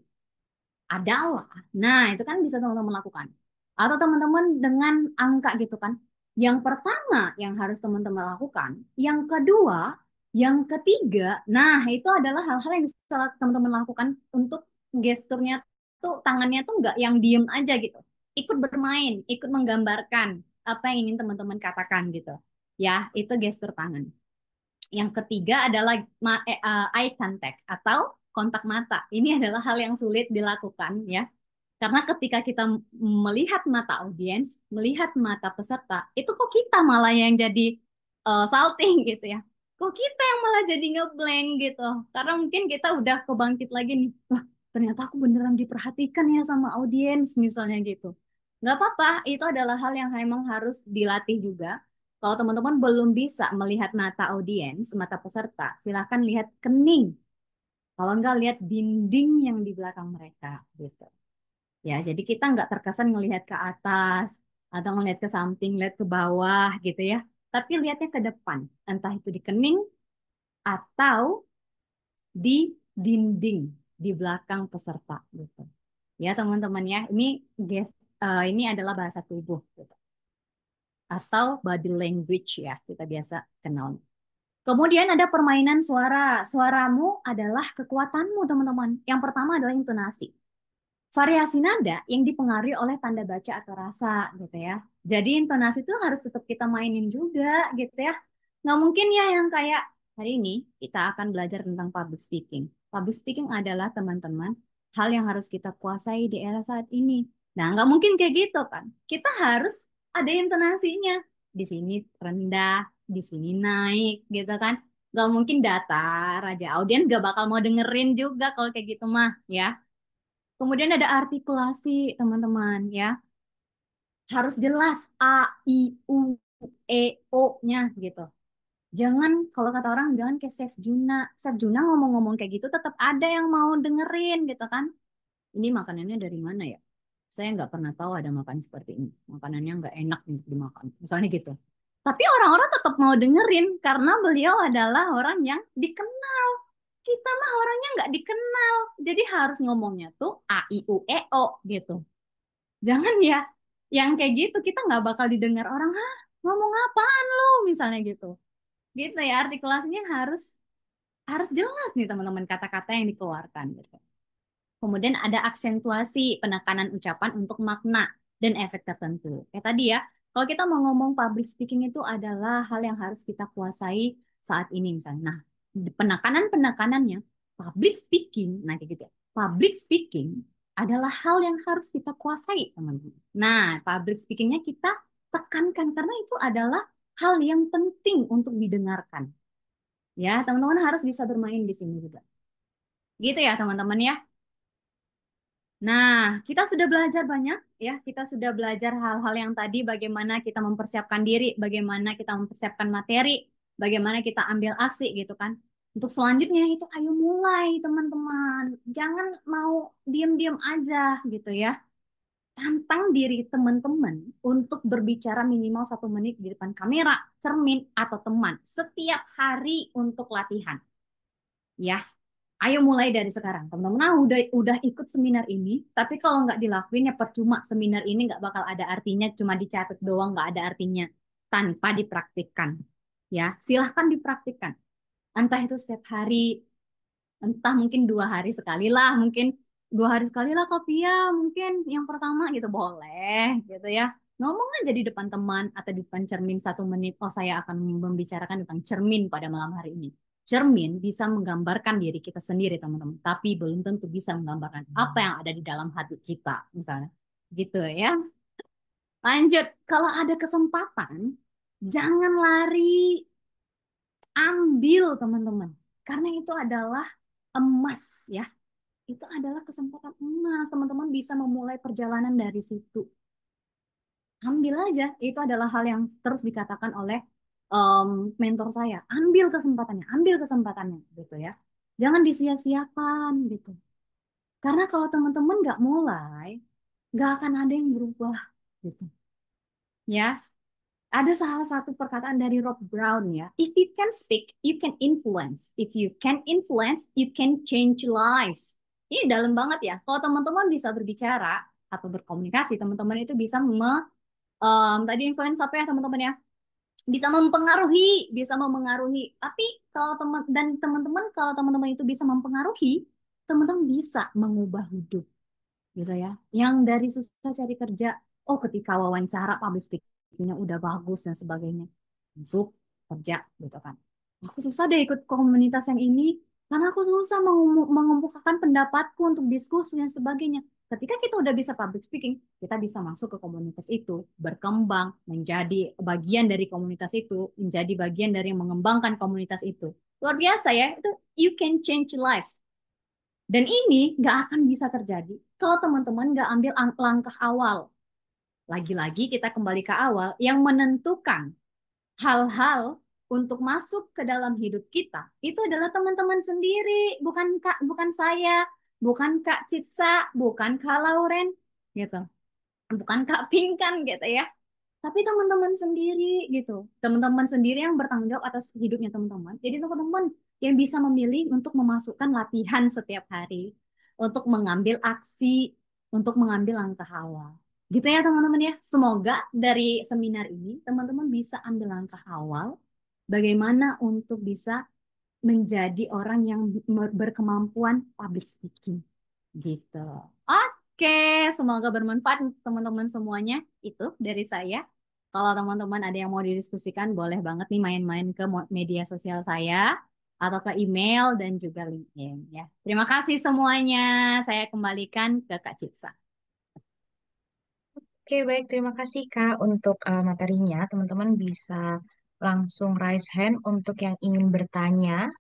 adalah. Nah, itu kan bisa teman-teman lakukan. Atau teman-teman dengan angka gitu kan. Yang pertama yang harus teman-teman lakukan. Yang kedua, yang ketiga. Nah, itu adalah hal-hal yang bisa teman-teman lakukan untuk gesturnya tuh tangannya tuh nggak yang diem aja gitu. Ikut bermain, ikut menggambarkan apa yang ingin teman-teman katakan gitu. Ya, itu gestur tangan. Yang ketiga adalah eye contact atau kontak mata. Ini adalah hal yang sulit dilakukan ya. Karena ketika kita melihat mata audiens, melihat mata peserta, itu kok kita malah yang jadi salting gitu ya. Kok kita yang malah jadi ngeblank gitu. Karena mungkin kita udah kebangkit lagi nih. Wah, ternyata aku beneran diperhatikan ya sama audiens misalnya gitu. Nggak apa-apa, itu adalah hal yang memang harus dilatih juga. Kalau teman-teman belum bisa melihat mata audiens, mata peserta, silahkan lihat kening. Kalau enggak, lihat dinding yang di belakang mereka gitu. Ya, jadi kita nggak terkesan ngelihat ke atas atau ngelihat ke samping, lihat ke bawah gitu ya. Tapi lihatnya ke depan, entah itu di kening atau di dinding di belakang peserta gitu. Ya, teman-teman ya, ini adalah bahasa tubuh gitu. Atau body language ya, kita biasa kenal. Kemudian ada permainan suara. Suaramu adalah kekuatanmu, teman-teman. Yang pertama adalah intonasi. Variasi nada yang dipengaruhi oleh tanda baca atau rasa gitu ya. Jadi intonasi itu harus tetap kita mainin juga gitu ya. Nggak mungkin ya yang kayak hari ini kita akan belajar tentang public speaking. Public speaking adalah teman-teman hal yang harus kita kuasai di era saat ini. Nah, nggak mungkin kayak gitu kan. Kita harus ada intonasinya. Di sini rendah, di sini naik gitu kan. Nggak mungkin datar aja. Audiens gak bakal mau dengerin juga kalau kayak gitu mah ya. Kemudian ada artikulasi, teman-teman, ya. Harus jelas A, I, U, E, O-nya gitu. Jangan, kalau kata orang, jangan kayak Chef Juna. Chef Juna ngomong-ngomong kayak gitu, tetap ada yang mau dengerin gitu kan. Ini makanannya dari mana ya? Saya nggak pernah tahu ada makan seperti ini. Makanannya nggak enak untuk dimakan. Misalnya gitu. Tapi orang-orang tetap mau dengerin karena beliau adalah orang yang dikenal. Kita mah orangnya nggak dikenal. Jadi harus ngomongnya tuh A, I, U, E, O gitu. Jangan ya. Yang kayak gitu kita nggak bakal didengar orang. Hah, ngomong apaan lu? Misalnya gitu. Gitu ya, artikulasinya harus harus jelas nih teman-teman kata-kata yang dikeluarkan gitu. Kemudian ada aksentuasi penekanan ucapan untuk makna dan efek tertentu. Kayak tadi ya, kalau kita mau ngomong public speaking itu adalah hal yang harus kita kuasai saat ini misalnya. Nah, penekanan-penekanannya public speaking, nah kayak gitu ya. Public speaking adalah hal yang harus kita kuasai, teman-teman. Nah, public speakingnya kita tekankan karena itu adalah hal yang penting untuk didengarkan. Ya, teman-teman harus bisa bermain di sini juga. Gitu ya, teman-teman ya. Nah, kita sudah belajar banyak ya. Kita sudah belajar hal-hal yang tadi bagaimana kita mempersiapkan diri, bagaimana kita mempersiapkan materi, bagaimana kita ambil aksi gitu kan. Untuk selanjutnya itu ayo mulai teman-teman. Jangan mau diam-diam aja gitu ya. Tantang diri teman-teman untuk berbicara minimal 1 menit di depan kamera, cermin, atau teman setiap hari untuk latihan. Ya, ayo mulai dari sekarang, teman-teman. Nah, udah ikut seminar ini, tapi kalau nggak dilakuin ya percuma. Seminar ini nggak bakal ada artinya, cuma dicatat doang, nggak ada artinya tanpa dipraktikkan. Ya, silahkan dipraktikkan. Entah itu setiap hari, entah mungkin 2 hari sekali lah, mungkin 2 hari sekali lah Kopia, mungkin yang pertama gitu boleh, gitu ya. Ngomong aja di depan teman atau di depan cermin 1 menit. Oh, saya akan membicarakan tentang cermin pada malam hari ini. Cermin bisa menggambarkan diri kita sendiri, teman-teman. Tapi belum tentu bisa menggambarkan apa yang ada di dalam hati kita, misalnya. Gitu ya. Lanjut, kalau ada kesempatan, jangan lari, ambil, teman-teman. Karena itu adalah emas, ya. Itu adalah kesempatan emas. Teman-teman bisa memulai perjalanan dari situ. Ambil aja. Itu adalah hal yang terus dikatakan oleh mentor saya. Ambil kesempatannya, gitu ya. Jangan disia-siakan, gitu. Karena kalau teman-teman nggak mulai, nggak akan ada yang berubah, gitu. Ya, ada salah satu perkataan dari Rob Brown ya. If you can speak, you can influence. If you can influence, you can change lives. Ini dalam banget ya. Kalau teman-teman bisa berbicara atau berkomunikasi, teman-teman itu bisa tadi influence apa ya teman-teman ya? Bisa memengaruhi. Tapi kalau teman-teman kalau teman-teman itu bisa mempengaruhi, teman-teman bisa mengubah hidup, gitu ya. Yang dari susah cari kerja, oh ketika wawancara public speaking-nya udah bagus dan sebagainya, masuk kerja gitu kan. Aku susah deh ikut komunitas yang ini karena aku susah mengemukakan pendapatku untuk diskusi dan sebagainya. Ketika kita udah bisa public speaking, kita bisa masuk ke komunitas itu, berkembang, menjadi bagian dari komunitas itu, menjadi bagian dari yang mengembangkan komunitas itu. Luar biasa ya, itu you can change lives. Dan ini nggak akan bisa terjadi kalau teman-teman nggak ambil langkah awal. Lagi-lagi kita kembali ke awal, yang menentukan hal-hal untuk masuk ke dalam hidup kita itu adalah teman-teman sendiri, bukan saya, bukan Kak Citsa, bukan Kak Lauren, gitu, bukan Kak Pinkan gitu ya. Tapi teman-teman sendiri gitu. Teman-teman sendiri yang bertanggung jawab atas hidupnya teman-teman. Jadi teman-teman yang bisa memilih untuk memasukkan latihan setiap hari, untuk mengambil aksi, untuk mengambil langkah awal. Gitu ya teman-teman ya. Semoga dari seminar ini teman-teman bisa ambil langkah awal bagaimana untuk bisa menjadi orang yang berkemampuan public speaking. Gitu. Oke, semoga bermanfaat untuk teman-teman semuanya. Itu dari saya. Kalau teman-teman ada yang mau didiskusikan, boleh banget nih main-main ke media sosial saya atau ke email dan juga LinkedIn ya. Terima kasih semuanya. Saya kembalikan ke Kak Citsa. Oke, baik. Terima kasih, Kak, untuk materinya. Teman-teman bisa langsung raise hand untuk yang ingin bertanya.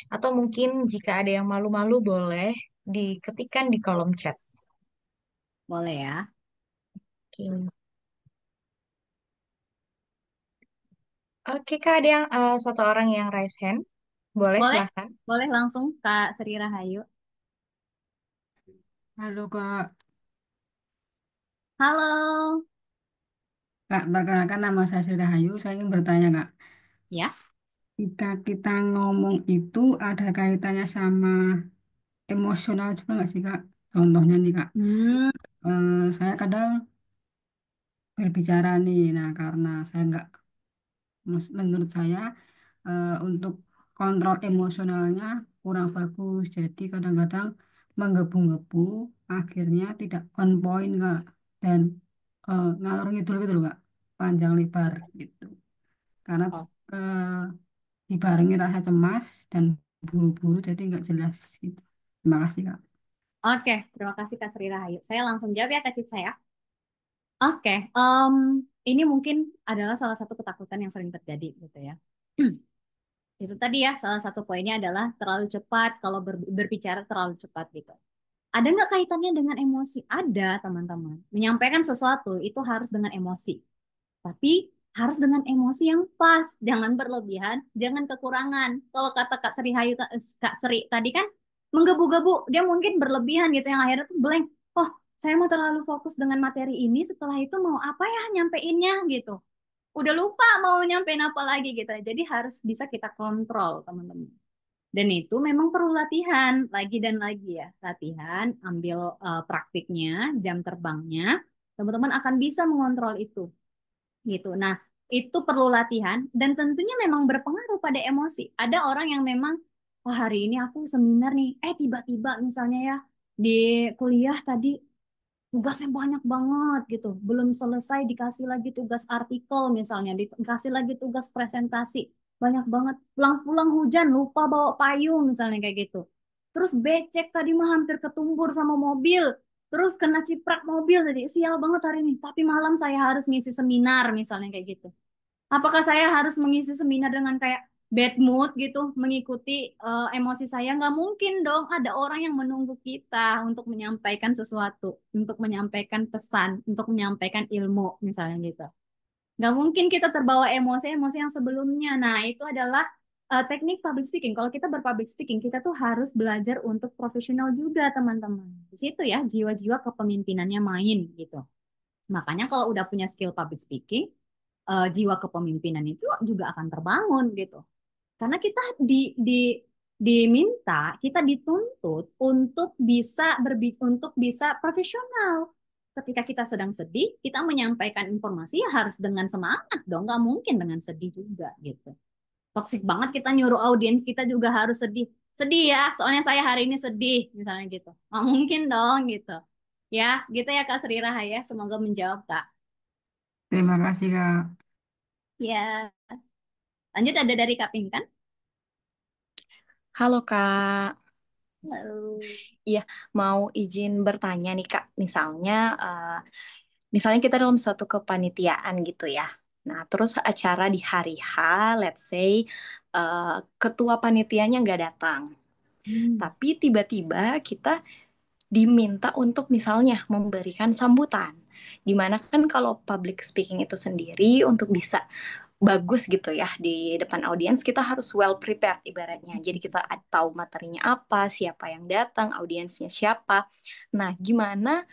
Atau mungkin jika ada yang malu-malu boleh diketikkan di kolom chat. Boleh ya. Oke, Oke, Kak, ada yang satu orang yang raise hand. Boleh, Boleh, silahkan. boleh langsung Kak Sri Rahayu. Halo Kak, Halo. Kak, perkenalkan nama saya Sri Rahayu. Saya ingin bertanya Kak, Ya. jika kita ngomong itu ada kaitannya sama emosional juga nggak sih Kak? Contohnya nih Kak, Hmm. saya kadang berbicara nih, nah karena saya nggak, menurut saya untuk kontrol emosionalnya kurang bagus. Jadi kadang-kadang menggebu-gebu, akhirnya tidak on point Kak, dan ngalor ngidul gitu loh Kak, panjang lebar gitu. Karena Oh, eh, dibarengi rasa cemas dan buru-buru jadi nggak jelas gitu. Terima kasih Kak. oke, terima kasih Kak Sri Rahayu. Saya langsung jawab ya Kak Cit saya. Oke, ini mungkin adalah salah satu ketakutan yang sering terjadi gitu ya. Itu tadi ya, salah satu poinnya adalah terlalu cepat kalau berbicara terlalu cepat gitu. Ada nggak kaitannya dengan emosi? Ada, teman-teman. Menyampaikan sesuatu itu harus dengan emosi. Tapi harus dengan emosi yang pas, jangan berlebihan, jangan kekurangan. Kalau kata Kak Sri Hayu, Kak Sri tadi kan menggebu-gebu, dia mungkin berlebihan gitu yang akhirnya tuh blank. Oh, saya mau terlalu fokus dengan materi ini, setelah itu mau apa ya nyampeinnya gitu. Udah lupa mau nyampein apa lagi gitu. Jadi harus bisa kita kontrol, teman-teman. Dan itu memang perlu latihan lagi dan lagi ya. Latihan, ambil praktiknya, jam terbangnya, teman-teman akan bisa mengontrol itu gitu. Nah, itu perlu latihan dan tentunya memang berpengaruh pada emosi. Ada orang yang memang, oh hari ini aku seminar nih, tiba-tiba misalnya ya di kuliah tadi tugasnya banyak banget gitu, belum selesai dikasih lagi tugas artikel misalnya, dikasih lagi tugas presentasi, banyak banget. Pulang-pulang hujan, lupa bawa payung misalnya kayak gitu. Terus becek tadi mah hampir ketumbur sama mobil. Terus kena ciprat mobil tadi, sial banget hari ini. Tapi malam saya harus ngisi seminar misalnya kayak gitu. Apakah saya harus mengisi seminar dengan kayak bad mood gitu, mengikuti emosi saya? Nggak mungkin dong. Ada orang yang menunggu kita untuk menyampaikan sesuatu, untuk menyampaikan pesan, untuk menyampaikan ilmu, misalnya gitu. Nggak mungkin kita terbawa emosi-emosi yang sebelumnya. Nah, itu adalah teknik public speaking. Kalau kita berpublic speaking, kita tuh harus belajar untuk profesional juga, teman-teman. Di situ ya, jiwa-jiwa kepemimpinannya main gitu. Makanya kalau udah punya skill public speaking, jiwa kepemimpinan itu juga akan terbangun gitu. Karena kita diminta, kita dituntut untuk bisa profesional. Ketika kita sedang sedih, kita menyampaikan informasi ya harus dengan semangat dong, nggak mungkin dengan sedih juga gitu. Toksik banget kita nyuruh audiens kita juga harus sedih. Sedih ya, soalnya saya hari ini sedih, misalnya gitu. Nggak mungkin dong gitu. Ya, gitu ya Kak Sri Rahaya. Semoga menjawab Kak. Terima kasih Kak. Ya, lanjut ada dari Kak Pinkan. Halo Kak. Halo. Iya, mau izin bertanya nih Kak. Misalnya kita dalam suatu kepanitiaan gitu ya. Nah, terus acara di hari H, let's say eh, ketua panitianya nggak datang. Hmm. Tapi tiba-tiba kita diminta untuk misalnya memberikan sambutan. Dimana kan kalau public speaking itu sendiri untuk bisa bagus gitu ya di depan audiens kita harus well prepared ibaratnya. Jadi kita tahu materinya apa, siapa yang datang, audiensnya siapa. Nah, gimana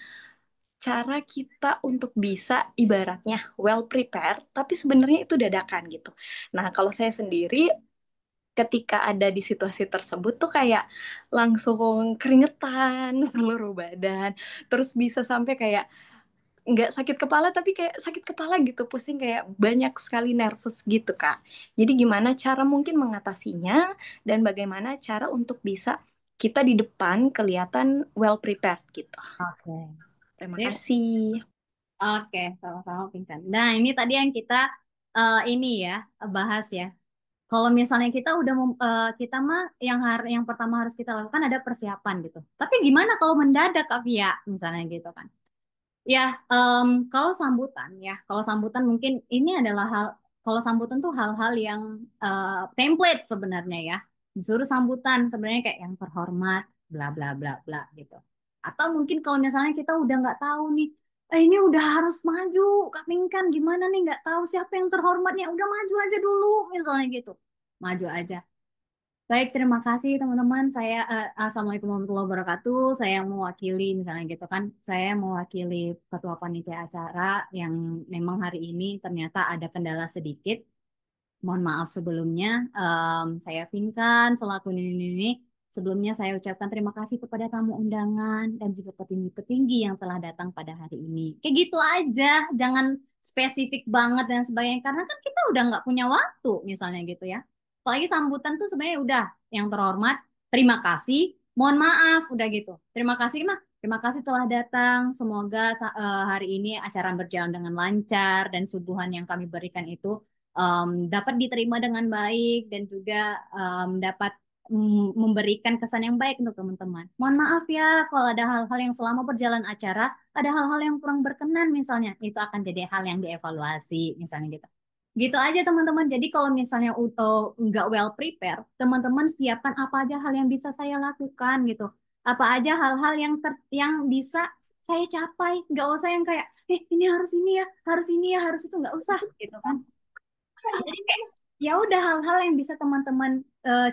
cara kita untuk bisa ibaratnya well prepared tapi sebenarnya itu dadakan gitu. Nah, kalau saya sendiri ketika ada di situasi tersebut tuh kayak langsung keringetan seluruh badan. Terus bisa sampai kayak nggak sakit kepala tapi kayak sakit kepala gitu, pusing kayak banyak sekali nervous gitu Kak. Jadi gimana cara mungkin mengatasinya dan bagaimana cara untuk bisa kita di depan kelihatan well prepared gitu. Oke. Terima Sip. kasih. Oke, sama-sama Pinkan. Nah, ini tadi yang kita ini ya bahas ya. Kalau misalnya kita udah kita mah yang pertama harus kita lakukan ada persiapan gitu. Tapi gimana kalau mendadak Kak Via misalnya gitu kan? Ya, kalau sambutan ya, kalau sambutan mungkin ini adalah kalau sambutan tuh hal-hal yang template sebenarnya ya. disuruh sambutan sebenarnya kayak yang terhormat, bla bla bla bla gitu. Atau mungkin kalau misalnya kita udah nggak tahu nih, ini udah harus maju, Kak Pinkan gimana nih nggak tahu siapa yang terhormatnya, udah maju aja dulu misalnya gitu, maju aja. Baik, terima kasih teman-teman. Assalamualaikum warahmatullahi wabarakatuh. Saya mewakili misalnya gitu kan, saya mewakili ketua panitia acara yang memang hari ini ternyata ada kendala sedikit. Mohon maaf sebelumnya. Saya Pinkan selaku ini. Sebelumnya saya ucapkan terima kasih kepada tamu undangan dan juga petinggi-petinggi yang telah datang pada hari ini. Kayak gitu aja, jangan spesifik banget dan sebagainya karena kan kita udah nggak punya waktu misalnya gitu ya. Apalagi sambutan tuh sebenarnya udah yang terhormat, terima kasih, mohon maaf, udah gitu. Terima kasih mah, terima kasih telah datang. Semoga hari ini acara berjalan dengan lancar dan suguhan yang kami berikan itu dapat diterima dengan baik dan juga dapat memberikan kesan yang baik untuk teman-teman. Mohon maaf ya kalau ada hal-hal yang selama berjalan acara, ada hal-hal yang kurang berkenan misalnya, itu akan jadi hal yang dievaluasi misalnya gitu. Gitu aja teman-teman. Jadi kalau misalnya nggak well prepare, teman-teman siapkan apa aja hal yang bisa saya lakukan gitu. Apa aja hal-hal yang bisa saya capai. Nggak usah yang kayak, ini harus ini ya, harus ini ya, harus itu nggak usah gitu kan. Jadi kayak ya udah hal-hal yang bisa teman-teman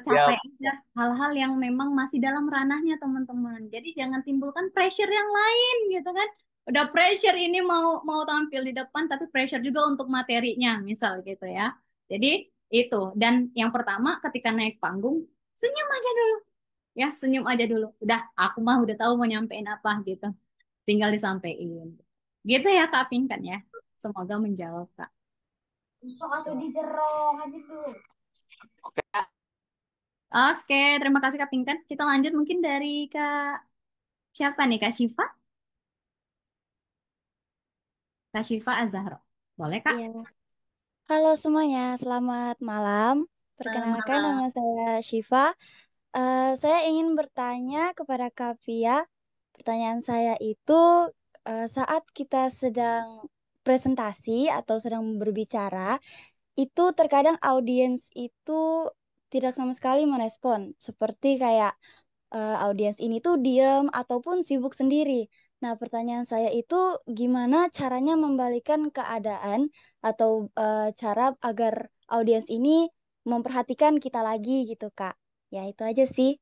capai aja, hal-hal yang memang masih dalam ranahnya teman-teman. Jadi jangan timbulkan pressure yang lain gitu kan. Udah pressure ini mau mau tampil di depan tapi pressure juga untuk materinya misal gitu ya. Jadi itu dan yang pertama ketika naik panggung senyum aja dulu ya, senyum aja dulu. Udah aku mah udah tahu mau nyampein apa gitu. Tinggal disampaikan. Gitu ya Kak Pinkan ya. Semoga menjawab Kak. Sok atau di jerong aja tuh. Oke, terima kasih Kak Pinkan. Kita lanjut mungkin dari Kak siapa nih? Kak Syifa? Kak Syifa Azahra. Boleh Kak? Iya, halo semuanya, selamat malam. Selamat Perkenalkan, malam. nama saya Syifa. Saya ingin bertanya kepada Kak Via. Pertanyaan saya itu, saat kita sedang presentasi atau sedang berbicara, itu terkadang audiens itu tidak sama sekali merespon. Seperti kayak audiens ini tuh diam ataupun sibuk sendiri. Nah, pertanyaan saya itu gimana caranya membalikan keadaan atau cara agar audiens ini memperhatikan kita lagi gitu, Kak. Ya, itu aja sih.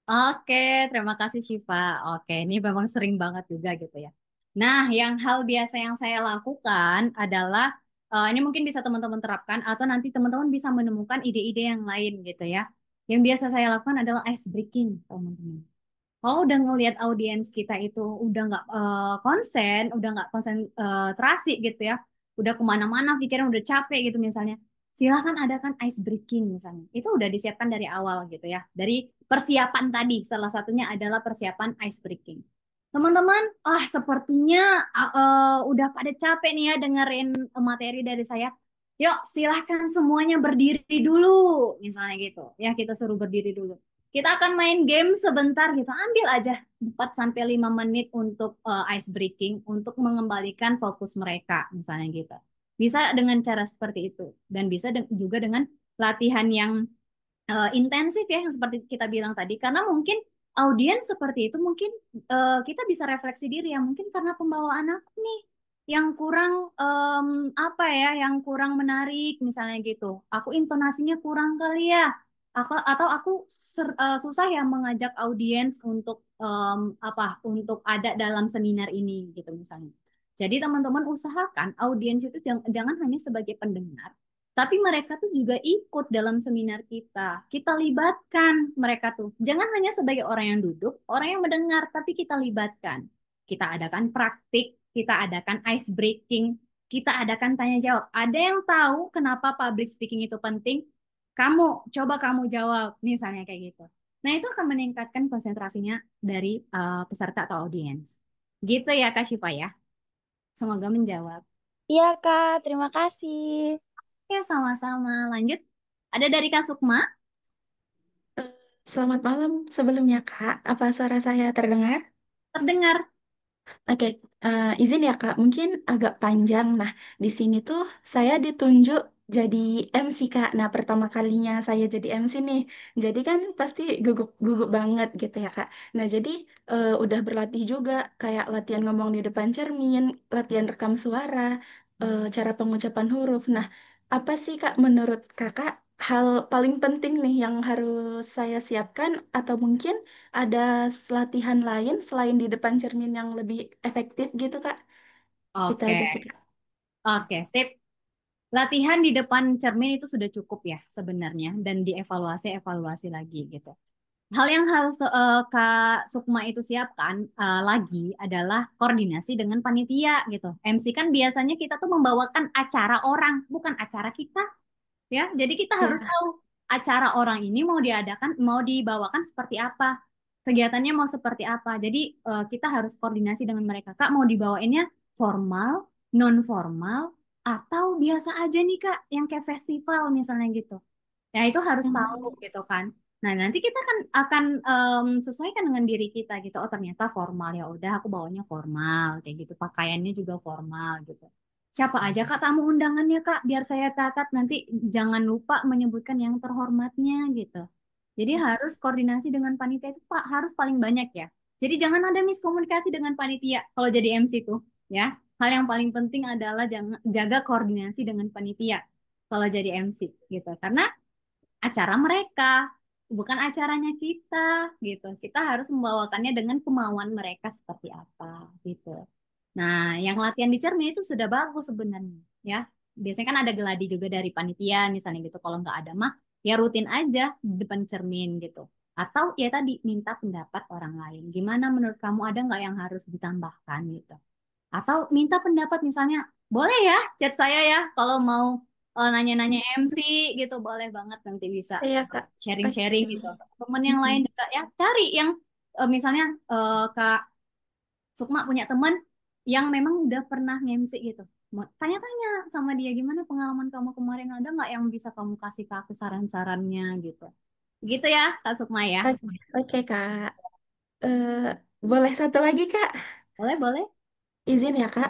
Oke, terima kasih Syifa. Oke, ini memang sering banget juga gitu ya. Nah, yang hal biasa yang saya lakukan adalah ini mungkin bisa teman-teman terapkan atau nanti teman-teman bisa menemukan ide-ide yang lain gitu ya. Yang biasa saya lakukan adalah ice breaking, teman-teman. Kalau udah ngelihat audiens kita itu udah nggak konsen, udah nggak konsentrasi gitu ya, udah kemana-mana pikiran udah capek gitu misalnya, silahkan adakan ice breaking misalnya. Itu udah disiapkan dari awal gitu ya, dari persiapan tadi. Salah satunya adalah persiapan ice breaking. Teman-teman, sepertinya udah pada capek nih ya dengerin materi dari saya. Yuk, silahkan semuanya berdiri dulu, misalnya gitu. Ya, kita suruh berdiri dulu. Kita akan main game sebentar gitu. Ambil aja 4 sampai 5 menit untuk ice breaking untuk mengembalikan fokus mereka misalnya gitu. Bisa dengan cara seperti itu dan bisa juga dengan latihan yang intensif ya yang seperti kita bilang tadi karena mungkin audiens seperti itu mungkin kita bisa refleksi diri ya mungkin karena pembawaan aku nih yang kurang apa ya yang kurang menarik misalnya gitu aku intonasinya kurang kali ya atau aku susah ya mengajak audiens untuk apa untuk ada dalam seminar ini gitu misalnya jadi teman-teman usahakan audiens itu jangan hanya sebagai pendengar tapi mereka tuh juga ikut dalam seminar kita. Kita libatkan mereka tuh. Jangan hanya sebagai orang yang duduk, orang yang mendengar, tapi kita libatkan. Kita adakan praktik, kita adakan ice breaking, kita adakan tanya jawab. Ada yang tahu kenapa public speaking itu penting? Coba kamu jawab, misalnya kayak gitu. Nah, itu akan meningkatkan konsentrasinya dari peserta atau audiens. Gitu ya, Kak Syifa ya. Semoga menjawab. Iya, Kak. Terima kasih. Ya, sama-sama. Lanjut. Ada dari Kak Sukma. Eh, Selamat malam sebelumnya, Kak. Apa suara saya terdengar? Terdengar. Oke, izin ya, Kak. Mungkin agak panjang. Nah, di sini tuh saya ditunjuk jadi MC Kak. Nah, pertama kalinya saya jadi MC nih. Jadi kan pasti gugup banget gitu ya Kak. Nah, jadi udah berlatih juga kayak latihan ngomong di depan cermin, latihan rekam suara, cara pengucapan huruf. Nah, apa sih Kak menurut Kakak hal paling penting nih yang harus saya siapkan atau mungkin ada latihan lain selain di depan cermin yang lebih efektif gitu Kak? Itu Oke, aja sih Kak. oke, sip. Latihan di depan cermin itu sudah cukup ya sebenarnya dan dievaluasi lagi gitu. Hal yang harus Kak Sukma itu siapkan lagi adalah koordinasi dengan panitia gitu. MC kan biasanya kita tuh membawakan acara orang, bukan acara kita ya. Jadi kita harus Ya. tahu acara orang ini mau diadakan, mau dibawakan seperti apa, kegiatannya mau seperti apa. Jadi kita harus koordinasi dengan mereka. Kak mau dibawainnya formal, non formal, atau biasa aja nih Kak, yang kayak festival misalnya gitu. Ya itu harus tahu Hmm. gitu kan. Nah nanti kita kan akan sesuaikan dengan diri kita gitu. Oh ternyata formal ya udah aku bawanya formal kayak gitu. Pakaiannya juga formal gitu. Siapa aja Kak tamu undangannya Kak? Biar saya catat nanti jangan lupa menyebutkan yang terhormatnya gitu. Jadi harus koordinasi dengan panitia itu Pak harus paling banyak ya. Jadi jangan ada miskomunikasi dengan panitia kalau jadi MC tuh ya. Hal yang paling penting adalah jangan jaga koordinasi dengan panitia kalau jadi MC gitu. Karena acara mereka, bukan acaranya kita gitu. Kita harus membawakannya dengan kemauan mereka seperti apa gitu. Nah, yang latihan di cermin itu sudah bagus sebenarnya ya. Biasanya kan ada geladi juga dari panitia misalnya gitu. Kalau nggak ada mah ya rutin aja di depan cermin gitu. Atau ya tadi minta pendapat orang lain. Gimana menurut kamu ada nggak yang harus ditambahkan gitu? Atau minta pendapat misalnya, boleh ya chat saya ya kalau mau nanya-nanya MC gitu, boleh banget nanti bisa Iya, Kak. sharing-sharing Oke. gitu. Temen yang Mm-mm. lain juga ya, cari yang misalnya Kak Sukma punya temen yang memang udah pernah nge-MC gitu. Tanya-tanya sama dia, gimana pengalaman kamu kemarin, ada nggak yang bisa kamu kasih ke aku saran-sarannya gitu. Gitu ya, Kak Sukma ya. Oke, oke, Kak. Eh, boleh satu lagi, Kak? Boleh, boleh. Izin ya, Kak.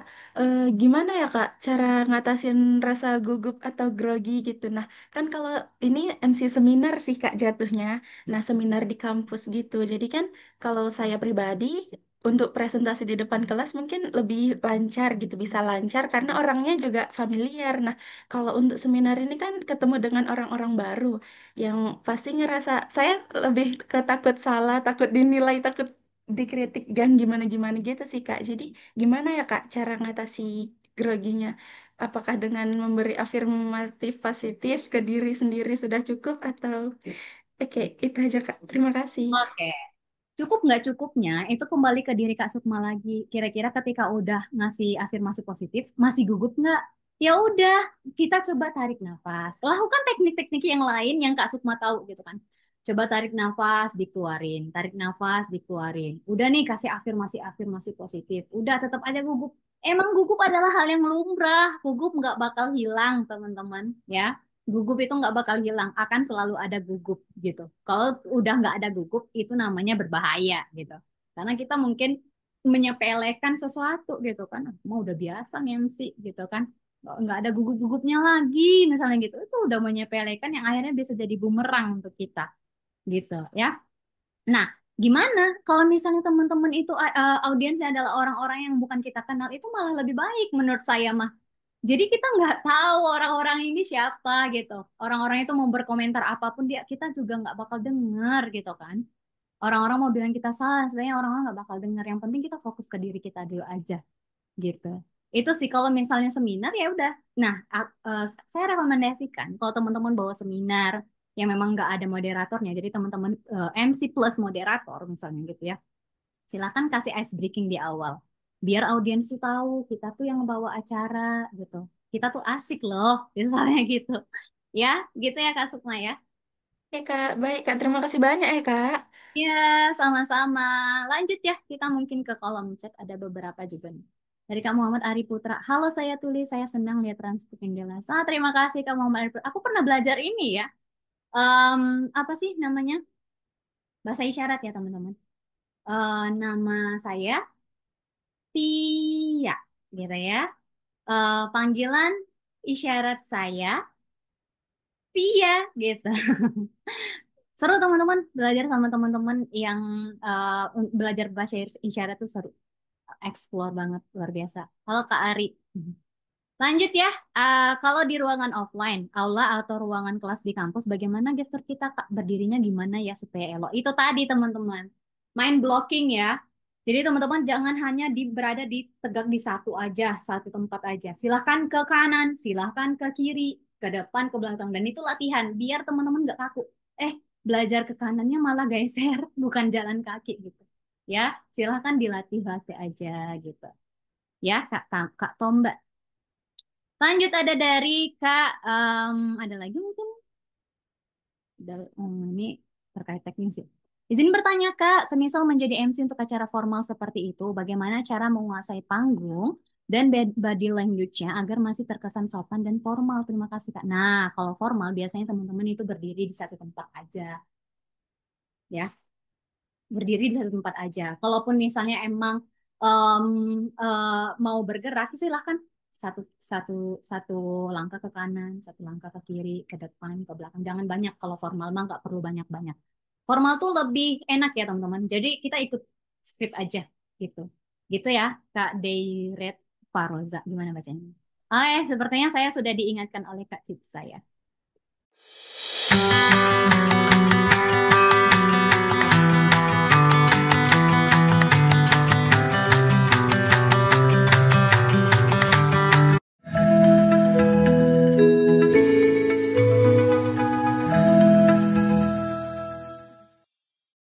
Gimana ya, Kak, cara ngatasin rasa gugup atau grogi gitu? Nah, kan kalau ini MC seminar sih, Kak, jatuhnya. Nah, seminar di kampus gitu. Jadi kan kalau saya pribadi, untuk presentasi di depan kelas mungkin lebih lancar gitu, bisa lancar karena orangnya juga familiar. Nah, kalau untuk seminar ini kan ketemu dengan orang-orang baru yang pasti ngerasa saya lebih ketakut salah, takut dinilai, takut dikritik yang gimana-gimana gitu sih, Kak. Jadi gimana ya Kak cara ngatasi groginya? Apakah dengan memberi afirmatif positif ke diri sendiri sudah cukup atau oke, itu aja Kak. Terima kasih. Oke. Cukup nggak cukupnya itu kembali ke diri Kak Sukma lagi. Kira-kira ketika udah ngasih afirmasi positif, masih gugup nggak? Ya udah, kita coba tarik nafas. Lakukan teknik-teknik yang lain yang Kak Sukma tahu gitu kan. Coba tarik nafas, dikeluarin. Tarik nafas, dikeluarin. Udah nih kasih afirmasi-afirmasi positif. Udah tetap aja gugup. Emang gugup adalah hal yang lumrah. Gugup nggak bakal hilang, teman-teman. Ya, gugup itu nggak bakal hilang, akan selalu ada gugup gitu. Kalau udah nggak ada gugup, itu namanya berbahaya gitu. Karena kita mungkin menyepelekan sesuatu gitu kan. Mau udah biasa nge-MC gitu kan. Nggak ada gugup-gugupnya lagi misalnya gitu. Itu udah menyepelekan yang akhirnya bisa jadi bumerang untuk kita gitu ya. Nah, gimana kalau misalnya teman-teman itu audiensnya adalah orang-orang yang bukan kita kenal, itu malah lebih baik menurut saya mah. Jadi kita nggak tahu orang-orang ini siapa gitu. Orang-orang itu mau berkomentar apapun dia kita juga nggak bakal dengar gitu kan. Orang-orang mau bilang kita salah, sebenarnya orang-orang nggak bakal dengar. Yang penting kita fokus ke diri kita dulu aja gitu. Itu sih kalau misalnya seminar ya udah. Nah, saya rekomendasikan kalau teman-teman bawa seminar yang memang nggak ada moderatornya, jadi teman-teman MC plus moderator misalnya gitu ya. Silakan kasih ice breaking di awal. Biar audiens tuh tahu kita tuh yang bawa acara gitu. Kita tuh asik loh, misalnya gitu. Ya, gitu ya Kak Sukma ya. Ya Kak, baik Kak. Terima kasih banyak ya Kak. Ya, sama-sama. Lanjut ya, kita mungkin ke kolom chat ada beberapa juga nih. Dari Kak Muhammad Ari Putra. Halo, saya tulis, saya senang lihat transkrip yang jelas. Ah, terima kasih Kak Muhammad Ari Putra. Aku pernah belajar ini ya. Em, apa sih namanya? Bahasa isyarat ya teman-teman. Nama saya Tia, gitu ya. Panggilan isyarat saya Iya, gitu. Seru teman-teman belajar sama teman-teman yang belajar bahasa isyarat tuh seru. Explore banget, luar biasa. Halo Kak Ari. Lanjut ya, kalau di ruangan offline, aula atau ruangan kelas di kampus, bagaimana gestur kita Kak? Berdirinya gimana ya supaya elok? Itu tadi teman-teman, main blocking ya. Jadi teman-teman jangan hanya berada di tegak di satu aja, satu tempat aja. Silahkan ke kanan, silahkan ke kiri, ke depan, ke belakang. Dan itu latihan, biar teman-teman nggak kaku. Belajar ke kanannya malah geser, bukan jalan kaki gitu. Ya, silahkan dilatih-latih aja gitu. Ya, Kak Tomba. Lanjut ada dari Kak, ada lagi mungkin? Ini terkait teknis sih. Izin bertanya Kak, semisal menjadi MC untuk acara formal seperti itu, bagaimana cara menguasai panggung dan body language-nya agar masih terkesan sopan dan formal? Terima kasih Kak. Nah, kalau formal biasanya teman-teman itu berdiri di satu tempat aja, ya. Berdiri di satu tempat aja. Kalaupun misalnya emang em, mau bergerak, silahkan satu satu satu langkah ke kanan, satu langkah ke kiri, ke depan, ke belakang. Jangan banyak. Kalau formal mah nggak perlu banyak-banyak. Formal tuh lebih enak ya teman-teman. Jadi kita ikut script aja gitu. Gitu ya, Kak Deiret Faroza. Gimana bacanya? Sepertinya saya sudah diingatkan oleh Kak Cip saya.